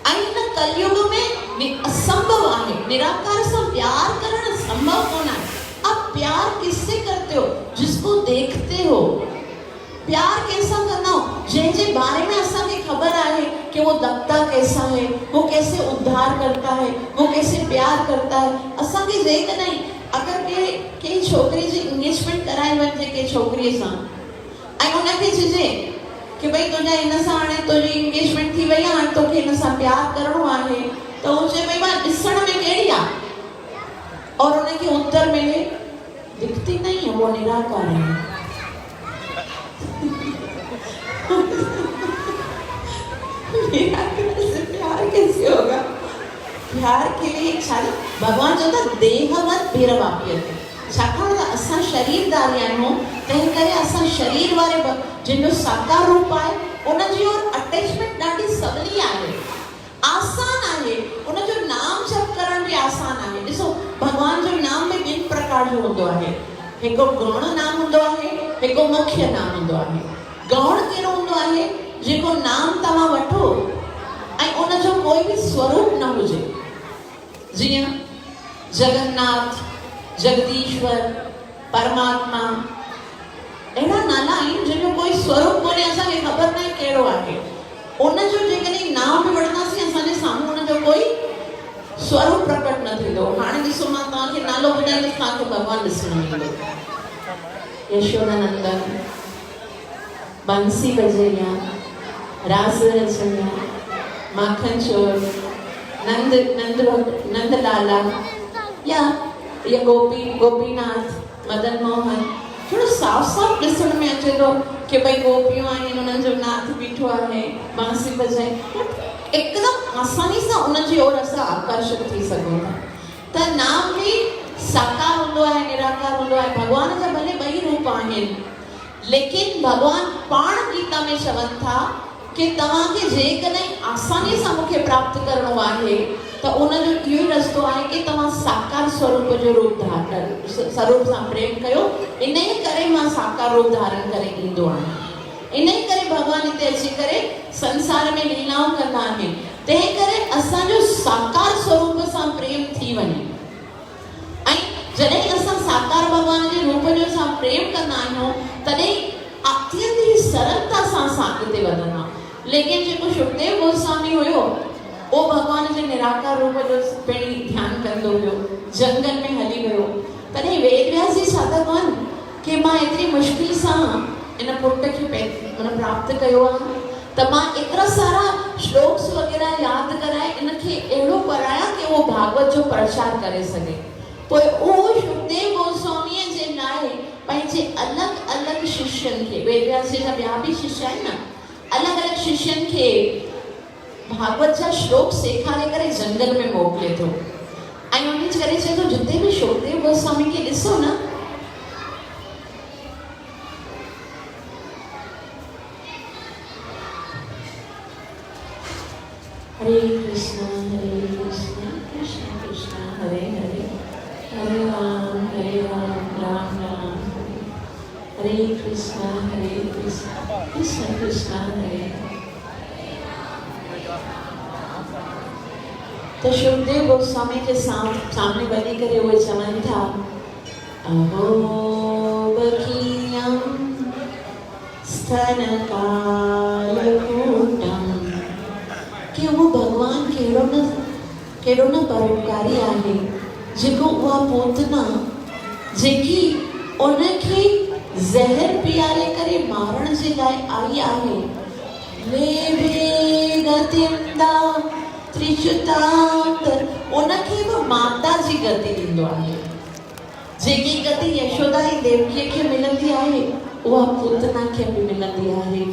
ऐं हिन कलयुग में असंभव आहे। निराकार सां प्यार करणु संभव कोन आहे। अब प्यार किससे करते हो? जिसको देखते हो। प्यार कैसा करना हो? जैसे बारे में असांखे ख़बर आहे कि वो दत्ता कैसा है, वो कैसे उद्धार करता है, वो कैसे प्यार करता है। असांखे जेकॾहिं अगर के छोकरी जी इंगेजमेंट कराई वञे के छोकरी सां ऐं उनखे चइजे कि भाई तुझा इन सां हाणे तुझी इंगेजमेंट थी वई आहे, हाणे तोखे इन सां प्यार करणो आहे, त हू चए भई मां ॾिसण में कहिड़ी आहे, और उनखे उत्तर मिले दिखती नहीं है, वो निराकार है। निराकार से प्यार कैसे होगा? प्यार के लिए भगवान चवंदा देहवत भीरवाप्यते। छाकाणि त असां शरीरदारी आहियूं, तंहिं करे असां शरीर वारे जिन जो साकार रूप आहे उनजी ओर अटैचमेंट ॾाढी सवली आहे, आसान आहे। उनजो नाम जप करण बि आसान आहे। ॾिसो भगवान जो नाम में ॿिनि प्रकार जो हूंदो आहे। हिकु गौण नाम हूंदो आहे, हिकु मुख्य नाम हूंदो आहे। गौण कहिड़ो हूंदो आहे? जेको नाम तव्हां वठो ऐं उनजो कोई बि स्वरूप न हुजे। जीअं जगन्नाथ, जगदीश्वर, परमात्मा, अहिड़ा नाला आहिनि जिन जो कोई स्वरूप कोन्हे, असांखे ख़बर न आहे कहिड़ो आहे। उनजो जेकॾहिं नाम बि वठंदासीं असांजे साम्हूं उनजो कोई स्वरूप प्रकट न थींदो। हाणे ॾिसो मां तव्हांखे नालो ॿुधाईंदसि, तव्हांखे भॻवानु ॾिसणु ईंदो। यशोदानंदन, बंसी बजैया, रास रचैया, माखन चोर, नंद लाला, या गोपीनाथ, मदन मोहन। थोड़ो साफ साफ ॾिसण में अचे थो कि भई गोपियूं आहिनि, उन्हनि जो नाथ बीठो आहे, बांसी बजाए, एकदम आसानी सां उनजी ओर असां आकर्षित थी सघूं था। त नाम बि साकार हूंदो आहे, निराकार हूंदो आहे। भॻवान जा भले ॿई रूप आहिनि, लेकिन भॻवान पाण गीता में चवनि था कि तव्हांखे जेकॾहिं आसानी सां मूंखे प्राप्त करणो आहे त उनजो इहो ई रस्तो आहे कि तव्हां साकार स्वरूप जो रूप स्वरूप सां प्रेम कयो। इन ई करे मां साकार रूप धारण करे ईंदो आहियां। इन ई करे भॻवान हिते अची करे संसार में लीलाऊं कंदा आहिनि। तंहिं करे असांजो साकार स्वरूप सां प्रेम थी वञे ऐं जॾहिं असां साकार भॻवान जे रूप जो सां प्रेम कंदा आहियूं तॾहिं अत्यंत ई सरलता सां असां अॻिते वधंदा। लेकिन जेको सुखदेव गोस्वामी हुयो वो भगवान जे निराकार रूप जो पहिरीं ध्यानु कंदो हुयो, जंगल में हली वियो। तॾहिं वेदव्यास जी छा था कनि कि मां एतिरी मुश्किल सां इन पुट खे प्राप्त कयो आहे त मां एतिरा सारा श्लोक्स वग़ैरह यादि कराए इनखे अहिड़ो पढ़ायां कि उहो भागवत जो प्रचार करे सघे। पोइ उहो सुखदेव गोस्वामीअ जे लाइ पंहिंजे अलॻि अलॻि शिष्यनि खे, वेदव्यास जी जा ॿिया बि शिष्य आहिनि न, अलॻि अलॻि शिष्यनि खे भागवत जा श्लोक सेखारे करे जंगल में मोकिले थो ऐं उन करे चए थो जिते बि सुखदेव गोस्वामी खे ॾिसो न, हरे कृष्णा कृष्ण कृष्ण हरे हरे, हरे राम राम राम हरे कृष्णा कृष्ण कृष्ण हरे। तो सुखदेव गोस्वामी के सामने बनी करे वो चवन था, अहो बकीयम स्तन कालकूटम, कि वो भगवान केड़ो न परोपकारी आहे जेको उहा पोतना जेकी उनखे ज़हर पियारे करे मारण जे लाइ आई आहे, लेवे गतिंदा त्रिचुतांतर, उनखे बि माता जी गति ॾींदो आहे। जेकी गति यशोदा जी देवकीअ खे मिलंदी आहे उहा पूतना खे बि मिलंदी आहे।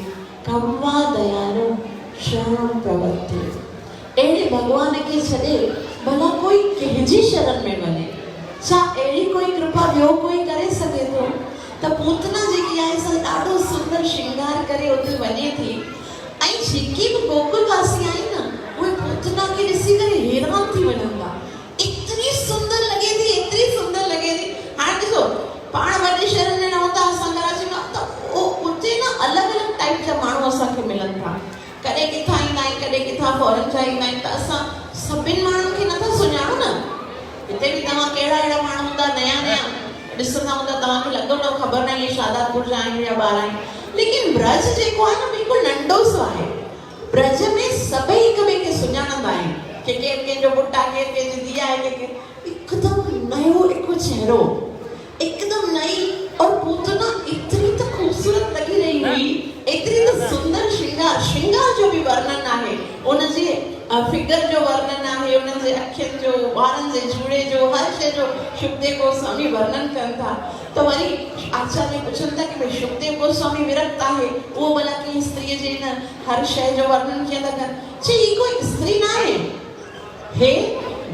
कम्वा दयालु शरण प्रवृत्ति, अहिड़े भॻवान खे छॾे भला कोई कंहिंजी शरण में वञे। छा अहिड़ी कोई कृपा ॿियो कोई करे सघे थो त पूतना जेकी आहे सा ॾाढो सुंदर श्रृंगार करे उते वञे थी ऐं जेकी बि गोकुल वासी आहिनि न उहे पूतना खे ॾिसी करे हैरान थी वञनि था। एतिरी सुंदर लॻे थी, एतिरी सुंदर लॻे थी। हाणे ॾिसो पाण वॾे शहरनि में रहूं था असां कराची में त उते न अलॻि अलॻि टाइप जा माण्हू असांखे मिलनि था। कॾहिं किथां ईंदा आहिनि, कॾहिं किथां फॉरेन जा ईंदा आहिनि, त असां सभिनि माण्हुनि खे नथा सुञाणो न। हिते बि तव्हां कहिड़ा अहिड़ा माण्हू हूंदा नया नया ॾिसंदा हूंदा, तव्हांखे लॻंदो न ख़बर न आहे शादातपुर जा आहिनि या ॿार आहिनि। लेकिन ब्रज जेको आहे न बिल्कुलु नंढो सो आहे। ब्रज में सभई हिक ॿिए खे सुञाणंदा आहिनि कि केरु कंहिंजो पुटु आहे, केरु कंहिंजी धीउ आहे, हिकदमि नयो हिकु चहिरो, एकदम नई। और पूतना इतनी तो खूबसूरत लगी रही हुई, इतनी तो सुंदर श्रृंगार जो भी वर्णन आहे, उनजे फिगर जो वर्णन आहे, उनजे अखियुनि जो, वारनि जे जूड़े जो, हर शइ जो शुकदेव गोस्वामी वर्णन कनि था। तो वरी आचार्य पुछनि था कि भई शुकदेव गोस्वामी विरक्त आहे, उहो भला कंहिं स्त्रीअ जे न हर शइ जो वर्णन कीअं था कनि? चई ही कोई स्त्री न आहे, हे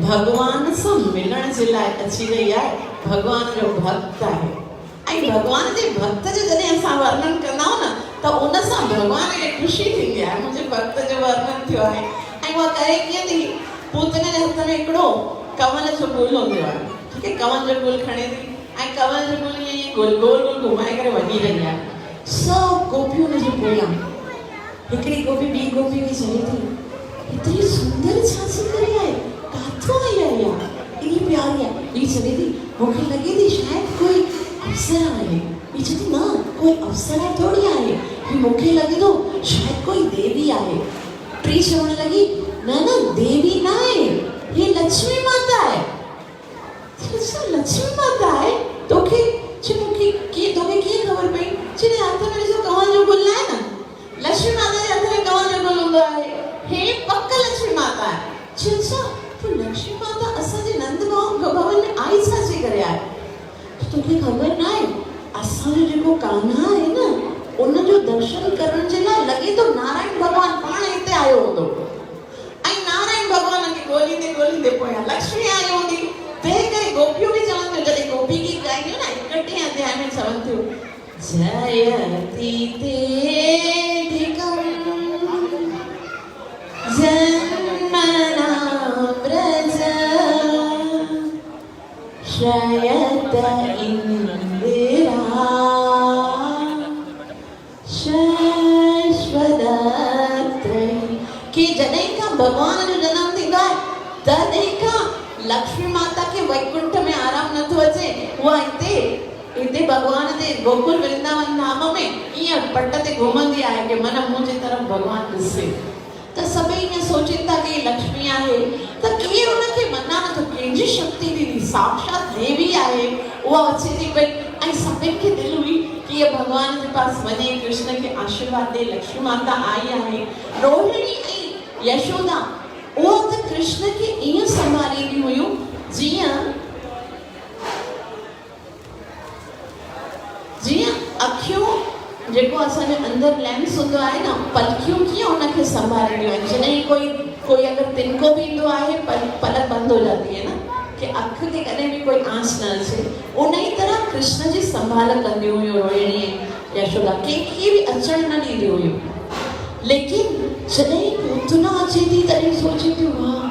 भगवान सां मिलण जे लाइ अची रही आहे, भगवान जो भक्त आहे। ऐं भगवान जे भक्त जो जॾहिं असां वर्णन कंदा आहियूं न त उन सां भगवान खे ख़ुशी थींदी आहे, मुंहिंजे भक्त जो वर्णन थियो आहे। ऐं उहा करे कीअं थी, पूतने जे हथ में हिकिड़ो कमल जो गुल हूंदो आहे, ठीकु आहे, कमल जो गुल खणे थी ऐं कमल जो गुल ईअं गोल गोल घुमाए करे वञी रही आहे। सभु गोपियूं हुनजे पोयां, हिकिड़ी गोपी ॿी गोपी खे चवे थी एतिरी सुंदर छाछी करे आहे, काथों आई आहे इहा, एॾी प्यारी आहे। ॿी चवे थी मूंखे लॻे थी शायदि कोई अप्सरा आहे। ॿी चवे थी न कोई अप्सरा थोड़ी आहे, ही मूंखे लॻे थो शायदि कोई देवी आहे। टी चवण लॻी न न देवी न आहे, ये लक्ष्मी माता है। लक्ष्मी माता है तोखे मूंखे तोखे कीअं ख़बर पई? चई हथ में ॾिसो कमल जो गुल आहे न, लक्ष्मी माता जे हथ में कमल जो गुल हूंदो आहे, हे पक लक्ष्मी माता आहे। चई अच्छा तो लक्ष्मी माता असांजे नंद भवन में आई छा करे आहे? तोखे ख़बर न आहे असांजो जेको कान्हा आहे न उनजो दर्शन करण जे लाइ लॻे थो नारायण भॻवान पाण हिते आयो हूंदो ऐं नारायण भॻवान खे ॻोल्हींदे पोयां लक्ष्मी आई हूंदी। तंहिं करे गोपियूं बि चवनि थियूं, जॾहिं गोपी गीत ॻाईंदियूं न 31 अध्याय में चवनि थियूं जयति तेधिकं जन्मना व्रज श्रयत इंदिरा कि जॾहिं खां भॻवान जो जनम थींदो आहे तॾहिं खां लक्ष्मी माता खे वैकुंठ में आराम नथो अचे। उहा हिते भॻवान जे गोकुल वृंदावन धाम में ईअं पट ते घुमंदी आहे कि मन मुंहिंजे तरफ़ भॻवान ॾिसे। त सभई ईअं सोचनि था कि लक्ष्मी आहे त केरु हुनखे मना नथो, कंहिंजी शक्ति ॾिनी, साक्षात देवी आहे, उहा अचे थी पई। ऐं सभिनि खे दिलि हुई कि ये भॻवान जे पास वञे, कृष्ण खे आशीर्वाद ॾे। लक्ष्मी माता आई आहे। रोहिणी ऐं यशोदा उहा त कृष्ण खे ईअं संभालींदी हुयूं जीअं अखियूं जेको असांजे अंदरि लेंस हूंदो आहे न, पलकियूं कीअं उनखे संभालंदियूं आहिनि। जॾहिं कोई अगरि तिनको बि ईंदो आहे पलक बंद हो जाती है ना, कि अख खे कॾहिं बि कोई आंच न अचे। उन ई तरह कृष्ण जी संभाल कंदियूं हुयूं रोहिणी यशोदा, कंहिंखे बि अचण न ॾींदियूं हुयूं। लेकिन जॾहिं पूतना अचे थी तॾहिं सोचे थी वाह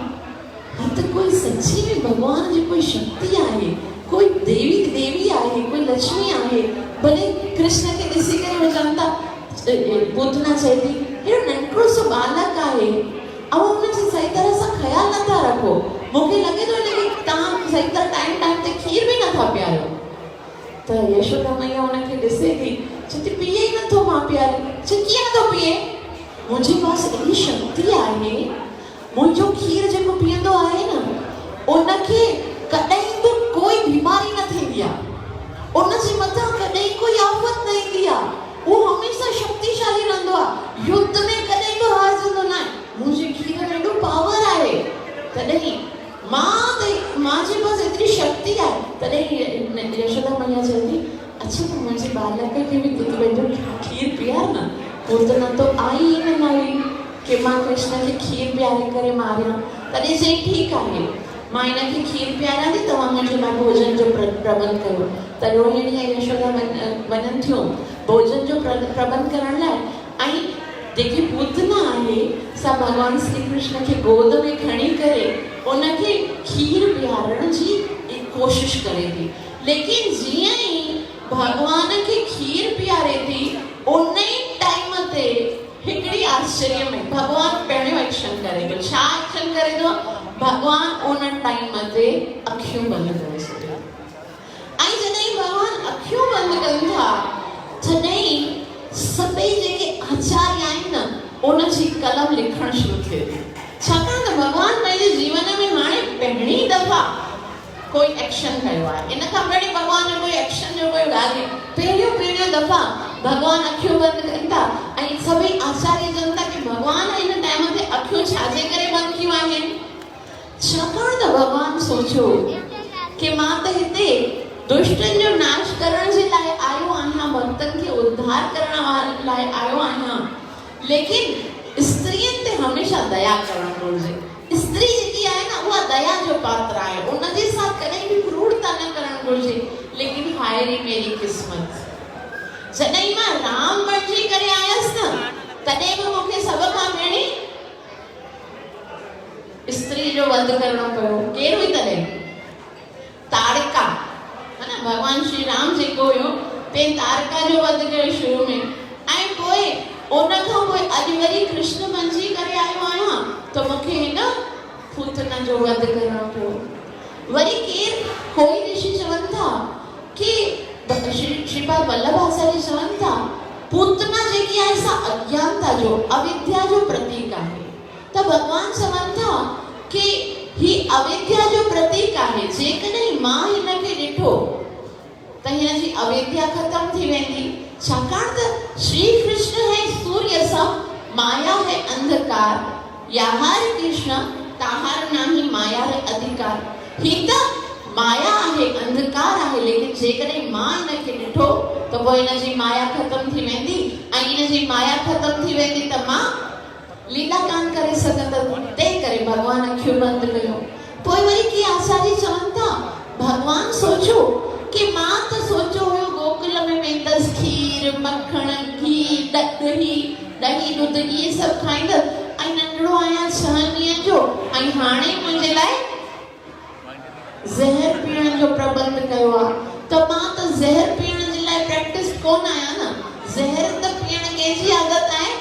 ही त कोई सच्ची में भॻवान जी कोई शक्ति आहे, कोई देवी आहे, कोई लक्ष्मी आहे। भले कृष्ण खे ॾिसी करे हो चवंदा, पूतना चए थी हेॾो नंढड़ो सो बालक आहे ऐं हुनजी सही तरह सां ख़्यालु नथा रखो, मूंखे लॻे थो कि तव्हां सही तरह टाइम ते खीर बि नथा पीआरियो। त यशोदा मैया हुनखे ॾिसे थी, चए थी पीए ई नथो मां पीआरे। चए कीअं नथो पीए? मुंहिंजे पास एॾी शक्ति आहे, मुंहिंजो खीर जेको पीअंदो आहे न उनखे कॾहिं बि कोई बीमारी न थींदी आहे, उनजे मथां कॾहिं कोई आफ़त न ईंदी आहे, उहो हमेशह शक्तिशाली रहंदो आहे, युद्ध में कॾहिं बि हारजंदो न आहे। मुंहिंजे खीर में एॾो पावर आहे, तॾहिं मुंहिंजे पास एतिरी शक्ति आहे। तॾहिं यशोदा मैया चए थी अच्छा त मुंहिंजे बालक खे बि पंहिंजो खीर पीआर न। पूतना तो आई ही न हुई कि मां कृष्ण खे खीर पीआरे करे मारियां। तॾहिं चई ठीकु आहे, मां इनखे खीर पियारां थी, तव्हां मुंहिंजे लाइ भोजन जो प्रबंध कयो। त रोहिणी ऐं यशोदा वञनि थियूं भोजन जो प्रबंध करण लाइ। ऐं जेकी पूतना आहे सा भगवान श्री कृष्ण खे गोद में खणी करे उनखे खीर पियारण जी कोशिश करे थी। लेकिन जीअं ई भगवान खे खीर पियारे थी उन ई टाइम ते हिकिड़ी आश्चर्य में भगवान पहिरियों एक्शन करे थो। छा एक्शन करे थो? भगवान उन टाइम ते अखियूं बंदि करे छॾियो। ऐं जॾहिं भगवान अखियूं बंदि कनि था तॾहिं सभई जेके आचार्य आहिनि न उनजी कलम लिखण शुरू थिए थी। छाकाणि त भगवान पंहिंजे जीवन में हाणे पहिरीं दफ़ा कोई एक्शन कयो आहे। इन खां पहिरीं भगवान जो कोई एक्शन जो कोई ॻाल्हि पहिरियों दफ़ा भगवान अखियूं बंदि कनि था। ऐं सभई आचार्य चवनि था कि भगवान हिन टाइम ते अखियूं छाजे करे बंदि कयूं आहिनि? छाकाणि त भगवान सोचियो कि मां त हिते दुष्टन जो नाश करण जे लाइ आयो आहियां, भक्तन खे उद्धार करण लाइ आयो आहियां, लेकिन स्त्रियन ते हमेशा दया करण घुरिजे। स्त्री जेकी आहे न उहा दया जो पात्र आहे, उनजे साथ कॾहिं बि क्रूरता न करण घुरिजे। लेकिन हाय रे मेरी किस्मत, जॾहिं मां राम बणिजी करे आयसि न तॾहिं बि मूंखे सभ खां पहिरीं स्त्री जो वध करणो पियो। केरु हुई तॾहिं? ताड़का, है न। भगवान श्री राम जेको हुयो ते ताड़का जो वध कयो शुरू में। ऐं पोइ उन खां पोइ अॼु वरी कृष्ण बणिजी करे आयो आहियां त मूंखे हिन पूतना जो वध करणो पियो। वरी केरु कोई ऋषि चवनि था कि श्रीपाद वल्लभ आचार्य चवनि था पूतना जेकी आहे सा अज्ञानता जो, अविद्या जो प्रतीक आहे। त भगवान चवनि था कि ही अविद्या जो प्रतीक आहे। जेकॾहिं मां हिनखे ॾिठो त हिन जी अविद्या ख़तम थी वेंदी। छाकाणि त श्री कृष्ण है सूर्य सब, माया है अंधकार, याहार कृष्ण ताहार नाही माया है अधिकार। ही त माया आहे, अंधकार आहे, लेकिन जेकॾहिं मां हिनखे ॾिठो त पोइ हिन जी माया ख़तम थी वेंदी। ऐं हिन जी माया ख़तम थी वेंदी त मां लीला कान करे सघंदसि। तंहिं करे भगवान अखियूं बंदि कयो। पोइ वरी की आचार्य चवनि था भगवान सोचो कि मां त सोचो हुयो गोकुल में वेंदसि, खीर मखण घी ॾही ॾुध इहे सभु खाईंदसि, ऐं नंढड़ो आहियां 6 ॾींहं जो, ऐं हाणे मुंहिंजे लाइ ज़हर पीअण जो प्रबंध कयो आहे। त मां त ज़हर पीअण जे लाइ प्रैक्टिस कोन आहियां न। ज़हर त पीअण कंहिंजी आदत आहे?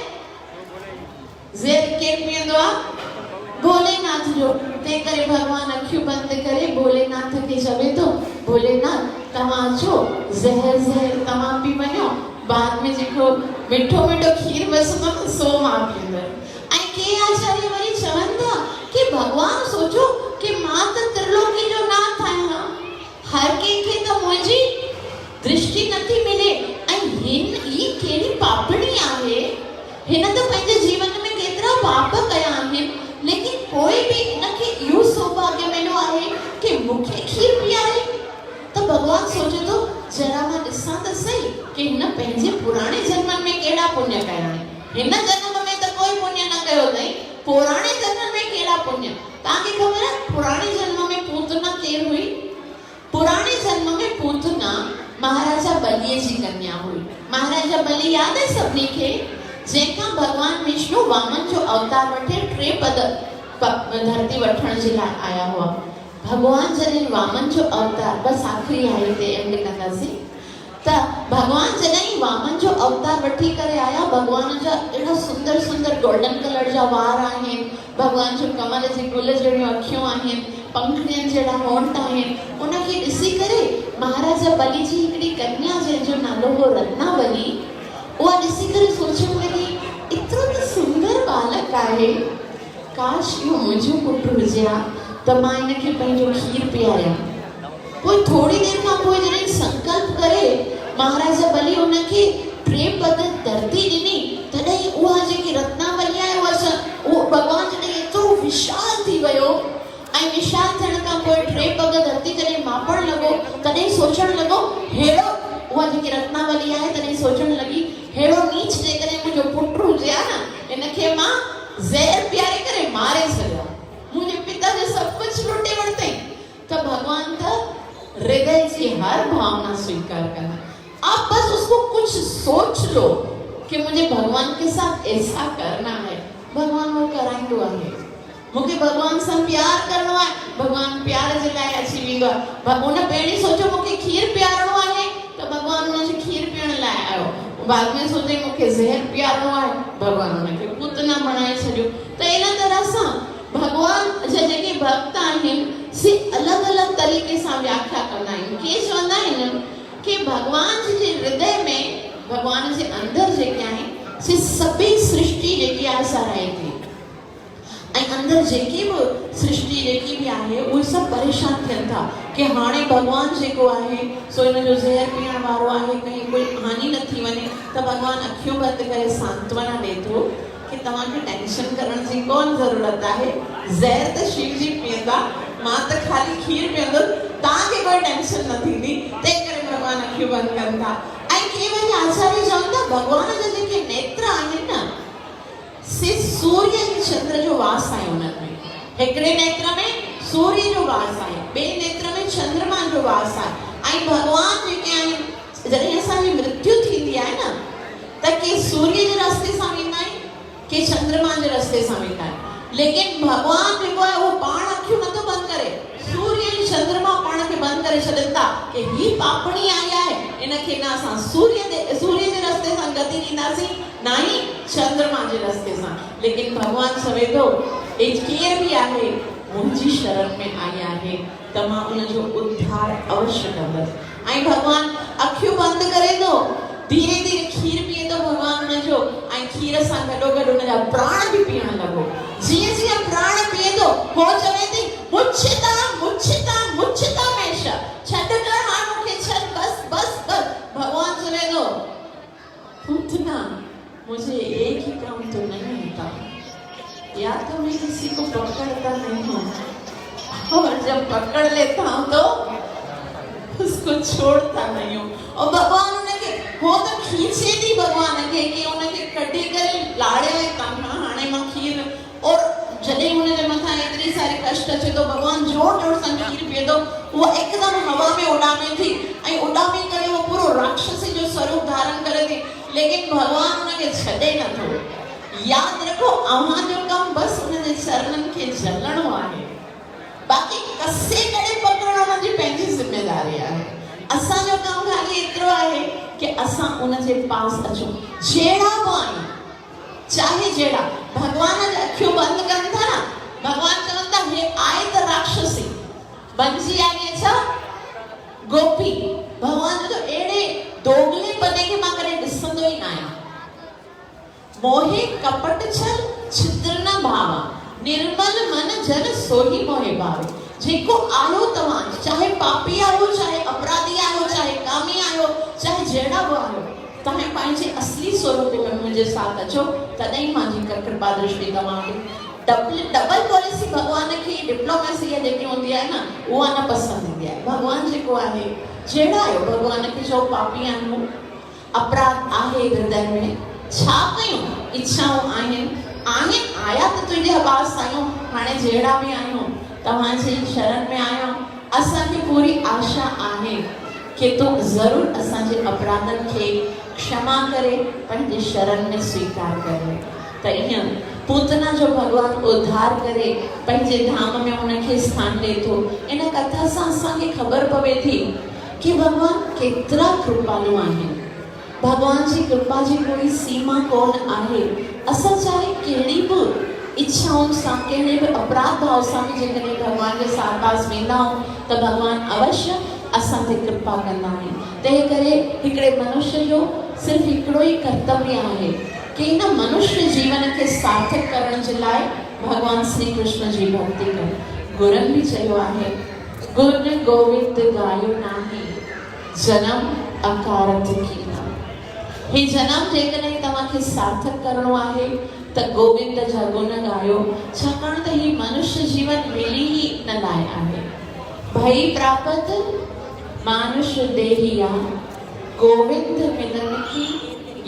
ज़हर केरु पीअंदो आहे? भोलेनाथ जो। तंहिं करे भगवान अखियूं बंदि करे भोलेनाथ खे चवे थो भोलेनाथ तव्हां अचो, ज़हर तव्हां पी वञो, बाद में जेको मिठो खीर बसंदो न सो मां पीअंदसि। ऐं के आचार्य वरी चवनि था कि भगवान सोचो कि मां त त्रिलोकी जो नाथ आहियां, हर कंहिंखे त मुंहिंजी दृष्टि नथी मिले, ऐं ही कहिड़ी पापणी आहे। हिन त पंहिंजे जीवन में केतिरा पाप कया आहिनि, लेकिन कोई बि इनखे इहो सौभाग्य मिलियो आहे कि मूंखे खीर पीआरे। त भगवान सोचे थो जरा मां ॾिसां त सही कि हिन पंहिंजे पुराणे जन्म में कहिड़ा पुण्य कया आहिनि। हिन जन्म में त कोई पुण्य न कयो अथई, पुराणे जन्म में कहिड़ा पुण्य। तव्हांखे ख़बर आहे पुराणे जन्म में पूतना केरु हुई? पुराणे जन्म में पूतना महाराजा बलिअ जी कन्या हुई। महाराजा बलि यादि आहे सभिनी खे? जंहिंखां भगवान विष्णु वामन जो अवतार वठे 3 पद धरती वठण जे लाइ आया हुआ। भगवान जॾहिं वामन जो अवतार, बस आखिरी आहे ते एंड कंदासीं, त भगवान जॾहिं वामन जो अवतार वठी करे आया, भगवान जा एॾा सुंदर गोल्डन कलर जा वार आहिनि, भगवान जो कमल जे गुल जहिड़ियूं अखियूं आहिनि, पंखड़ियुनि जहिड़ा होंठ आहिनि। उनखे ॾिसी करे महाराजा बलि जी हिकिड़ी कन्या जंहिंजो नालो हो रत्नावली, उहा ॾिसी करे सोचणु लॻी एतिरो त सुंदर बालक आहे, काश इहो मुंहिंजो पुटु हुजे हा त मां हिनखे पंहिंजो खीर पीआरियां। पोइ थोड़ी देरि खां पोइ जॾहिं संकल्प करे महाराजा बलि उनखे 3 पद धरती ॾिनी, तॾहिं उहा जेकी रत्नावली आहे उहो भगवान जॾहिं एतिरो विशाल थी वियो, ऐं विशाल थियण खां पोइ 3 पग धरती जॾहिं मापण लॻो, तॾहिं सोचणु लॻो हेड़ो, उहा जेकी रत्नावली आहे तॾहिं सोचणु लॻी हेड़ो नीच जेकॾहिं मुंहिंजो पुटु हुजे हा न, हिनखे मां ज़हर पीआरे करे मारे छॾियां। मुंहिंजे पिता जो सभु कुझु लुटे वरितई, भगवान का हृदय की हर भावना स्वीकार करना। आप बस उसको कुछ सोच लो कि मुझे भगवान के साथ ऐसा करना है, भगवान वो कराईंदो आहे। मुझे भगवान से प्यार करना है, भगवान प्यार जे लाइ अची वेंदो आहे। उन पहिरीं सोचो मूंखे खीर पीआरणो आहे तो भगवान उनखे खीर पीअण लाइ आयो। बाद में सोचे मूंखे ज़हर पीआरणो आहे, भगवान उनखे पूतना बणाए छॾियो। त इन तरह सां भगवान जा जेके भक्त आहिनि से अलग अलग तरीक़े सां व्याख्या कंदा आहिनि। के चवंदा आहिनि कि भगवान जे हृदय में, भगवान जे अंदर जेके आहिनि से सभी सृष्टि जेकी आहे सा रहे थी, ऐं अंदर जेकी भी सृष्टि जेकी भी आहे उहे सभु परेशान थियनि था कि हाणे भगवान जेको आहे सो इन जो ज़हर पीअण वारो आहे, कहीं कोई हानि न थी वञे। त भगवान अखियूं बंदि करे सांत्वना ॾे थो कि तव्हांखे टेंशन करण जी कोन ज़रूरत आहे। ज़हर त शिव जी पीअंदा, मां त ख़ाली खीर पीअंदुसि, तव्हांखे कोई टेंशन न थींदी। तंहिं करे भगवान अखियूं बंदि कनि था। ऐं के वरी आचार्य चवनि था भगवान जा जेके नेत्र आहिनि न से सूर्य ऐं चंद्र जो वास आहे उन्हनि में। हिकिड़े नेत्र में सूर्य जो वास आहे, ॿिए नेत्र में चंद्रमा जो वास आहे। ऐं भगवान जेके आहिनि जॾहिं असांजी मृत्यु थींदी आहे न त के सूर्य जे रस्ते सां वेंदा आहिनि, के चंद्रमा जे रस्ते सां वेंदा आहिनि। लेकिन भगवान जेको आहे उहो पाण अखियूं नथो बंदि करे, सूर्य ऐं चंद्रमा पाण खे बंदि करे छॾनि था कि ही पापणी आई आहे, इनखे न असां सूर्य जे रस्ते सां गति ॾींदासीं, न ई चंद्रमा जे रस्ते सां। लेकिन भगवान चवे थो केर बि आहे मुंहिंजी शरण में आई आहे त मां उनजो उद्धार अवश्य कंदसि। ऐं भगवान अखियूं बंदि करे थो, धीरे धीरे खीर पीए थो भगवान उनजो, ऐं खीर सां गॾोगॾु उनजा प्राण बि पीअण लॻो। जीअं जीअं प्राण पीए थो हो चवे थी मुच्छता मुच्छता मुच्छता मेश, छॾ कर हाणे मूंखे छॾ, बस बस बस। भगवान चवे थो पूतना मुझे एक ही काम तो नहीं होता, या तो मैं किसी को पकड़ता नहीं हूँ और जब पकड़ लेता हूँ तो उसको छोड़ता नहीं हूँ। और भगवान उनके हो तो खींचे थी भगवान के कि उनके कटी करे लाड़े में तव्हां हाणे मां खीर। और जॾहिं उनजे मथां एतिरी सारी कष्ट अचे तो भगवान जोर जोर सां खीर पीए थो, वो एकदम हवा में उॾामे थी ऐं उॾामी करे वो पूरो राक्षसी जो स्वरूप धारण करे थी। लेकिन भगवान उनखे छॾे नथो। यादि रखो अव्हांजो कमु बसि उनजे चरणनि खे झलणो आहे, बाक़ी कसे करे पकड़णो उनजी पंहिंजी ज़िम्मेदारी आहे। असांजो कमु ख़ाली एतिरो आहे कि असां उनजे पास अचूं, जहिड़ा बि आहियूं, चाहे जहिड़ा। भगवान जी अखियूं बंदि कनि था न, भगवान चवनि था हे आहे त राक्षसी, बंजी आई छा गोपी। भगवान जो अहिड़े दोगले पने खे मां कॾहिं ॾिसंदो ई न आहियां। मोहे कपट छल छिद्र न भावा, निर्मल मन जन सोही मोहे भावे। जेको आयो तव्हां, चाहे पापी आयो, चाहे अपराधी आयो, चाहे कामी आयो, चाहे जहिड़ा बि आयो, तव्हां पंहिंजे असली स्वरूप में मुंहिंजे साथ अचो, तॾहिं मुंहिंजी कृपा दृष्टि तव्हां खे। डबल पॉलिसी भगवान खे, डिप्लोमेसी जेकी हूंदी आहे न उहा न पसंदि ईंदी आहे। भगवान जेको आहे जहिड़ा आयो, भगवान खे चओ पापी आहियूं, अपराध आहे हृदय में, छा कयूं, इच्छाऊं आहिनि आया त तुंहिंजे आवाज़ आहियूं, हाणे जहिड़ा बि आहियूं तव्हांजी शरण में आहियूं। असांखे पूरी आशा आहे कि तूं ज़रूरु असांजे अपराधनि खे क्षमा करे पंहिंजे शरण में स्वीकार करे। त ईअं पूतना जो भगवान उद्धार करे पंहिंजे धाम में उनखे स्थान ॾे थो। इन कथा सां असांखे ख़बर पवे थी कि भगवान केतिरा कृपालु आहिनि। भगवान जी कृपा जी कोई सीमा कोन आहे। असां चाहे कहिड़ी बि इच्छाउनि सां, कहिड़े बि अपराध भाव सां बि जेकॾहिं भगवान जे साथ पास वेंदा आहियूं त भगवान अवश्य असां ते कृपा कंदा आहिनि। तंहिं करे हिकिड़े मनुष्य जो सिर्फ़ु हिकिड़ो ई कर्तव्य आहे कि इन मनुष्य जीवन खे सार्थक करण जे लाइ भगवान श्री कृष्ण जी भक्ति कनि। गुरुनि बि चयो आहे गुण गोविंद गायो नाही, जनम अकारत कीना। हे जनम जेकॾहिं तव्हांखे सार्थक करणो आहे त गोविंद जा गुण गायो, छाकाणि त ही मनुष्य जीवन मिली ही न लाइ आहे। भई प्राप्त मानुष देहिया, गोविंद मिलन की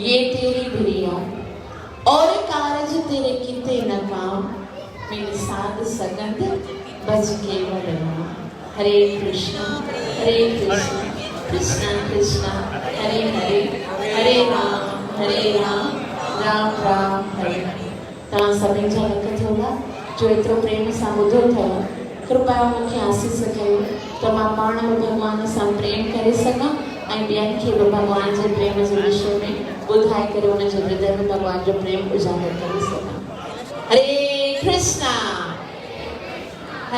ये तेरी भिड़िया, और कारज तेरे किते न काम, मेरे साध सगंध बज केवल नाम। हरे कृष्णा कृष्णा कृष्णा हरे हरे हरे राम राम राम हरे हरे। तव्हां सभिनी जा लख थोड़ा जो एतिरो प्रेम सां ॿुधो अथव। कृपा मूंखे आसीस कयो त मां पाण बि भॻवान सां प्रेम करे सघां ऐं ॿियनि खे बि भॻवान जे प्रेम जे विषय में ॿुधाए करे उनजे हृदय में भॻवान जो प्रेम उजागर करे सघां। हरे कृष्णा।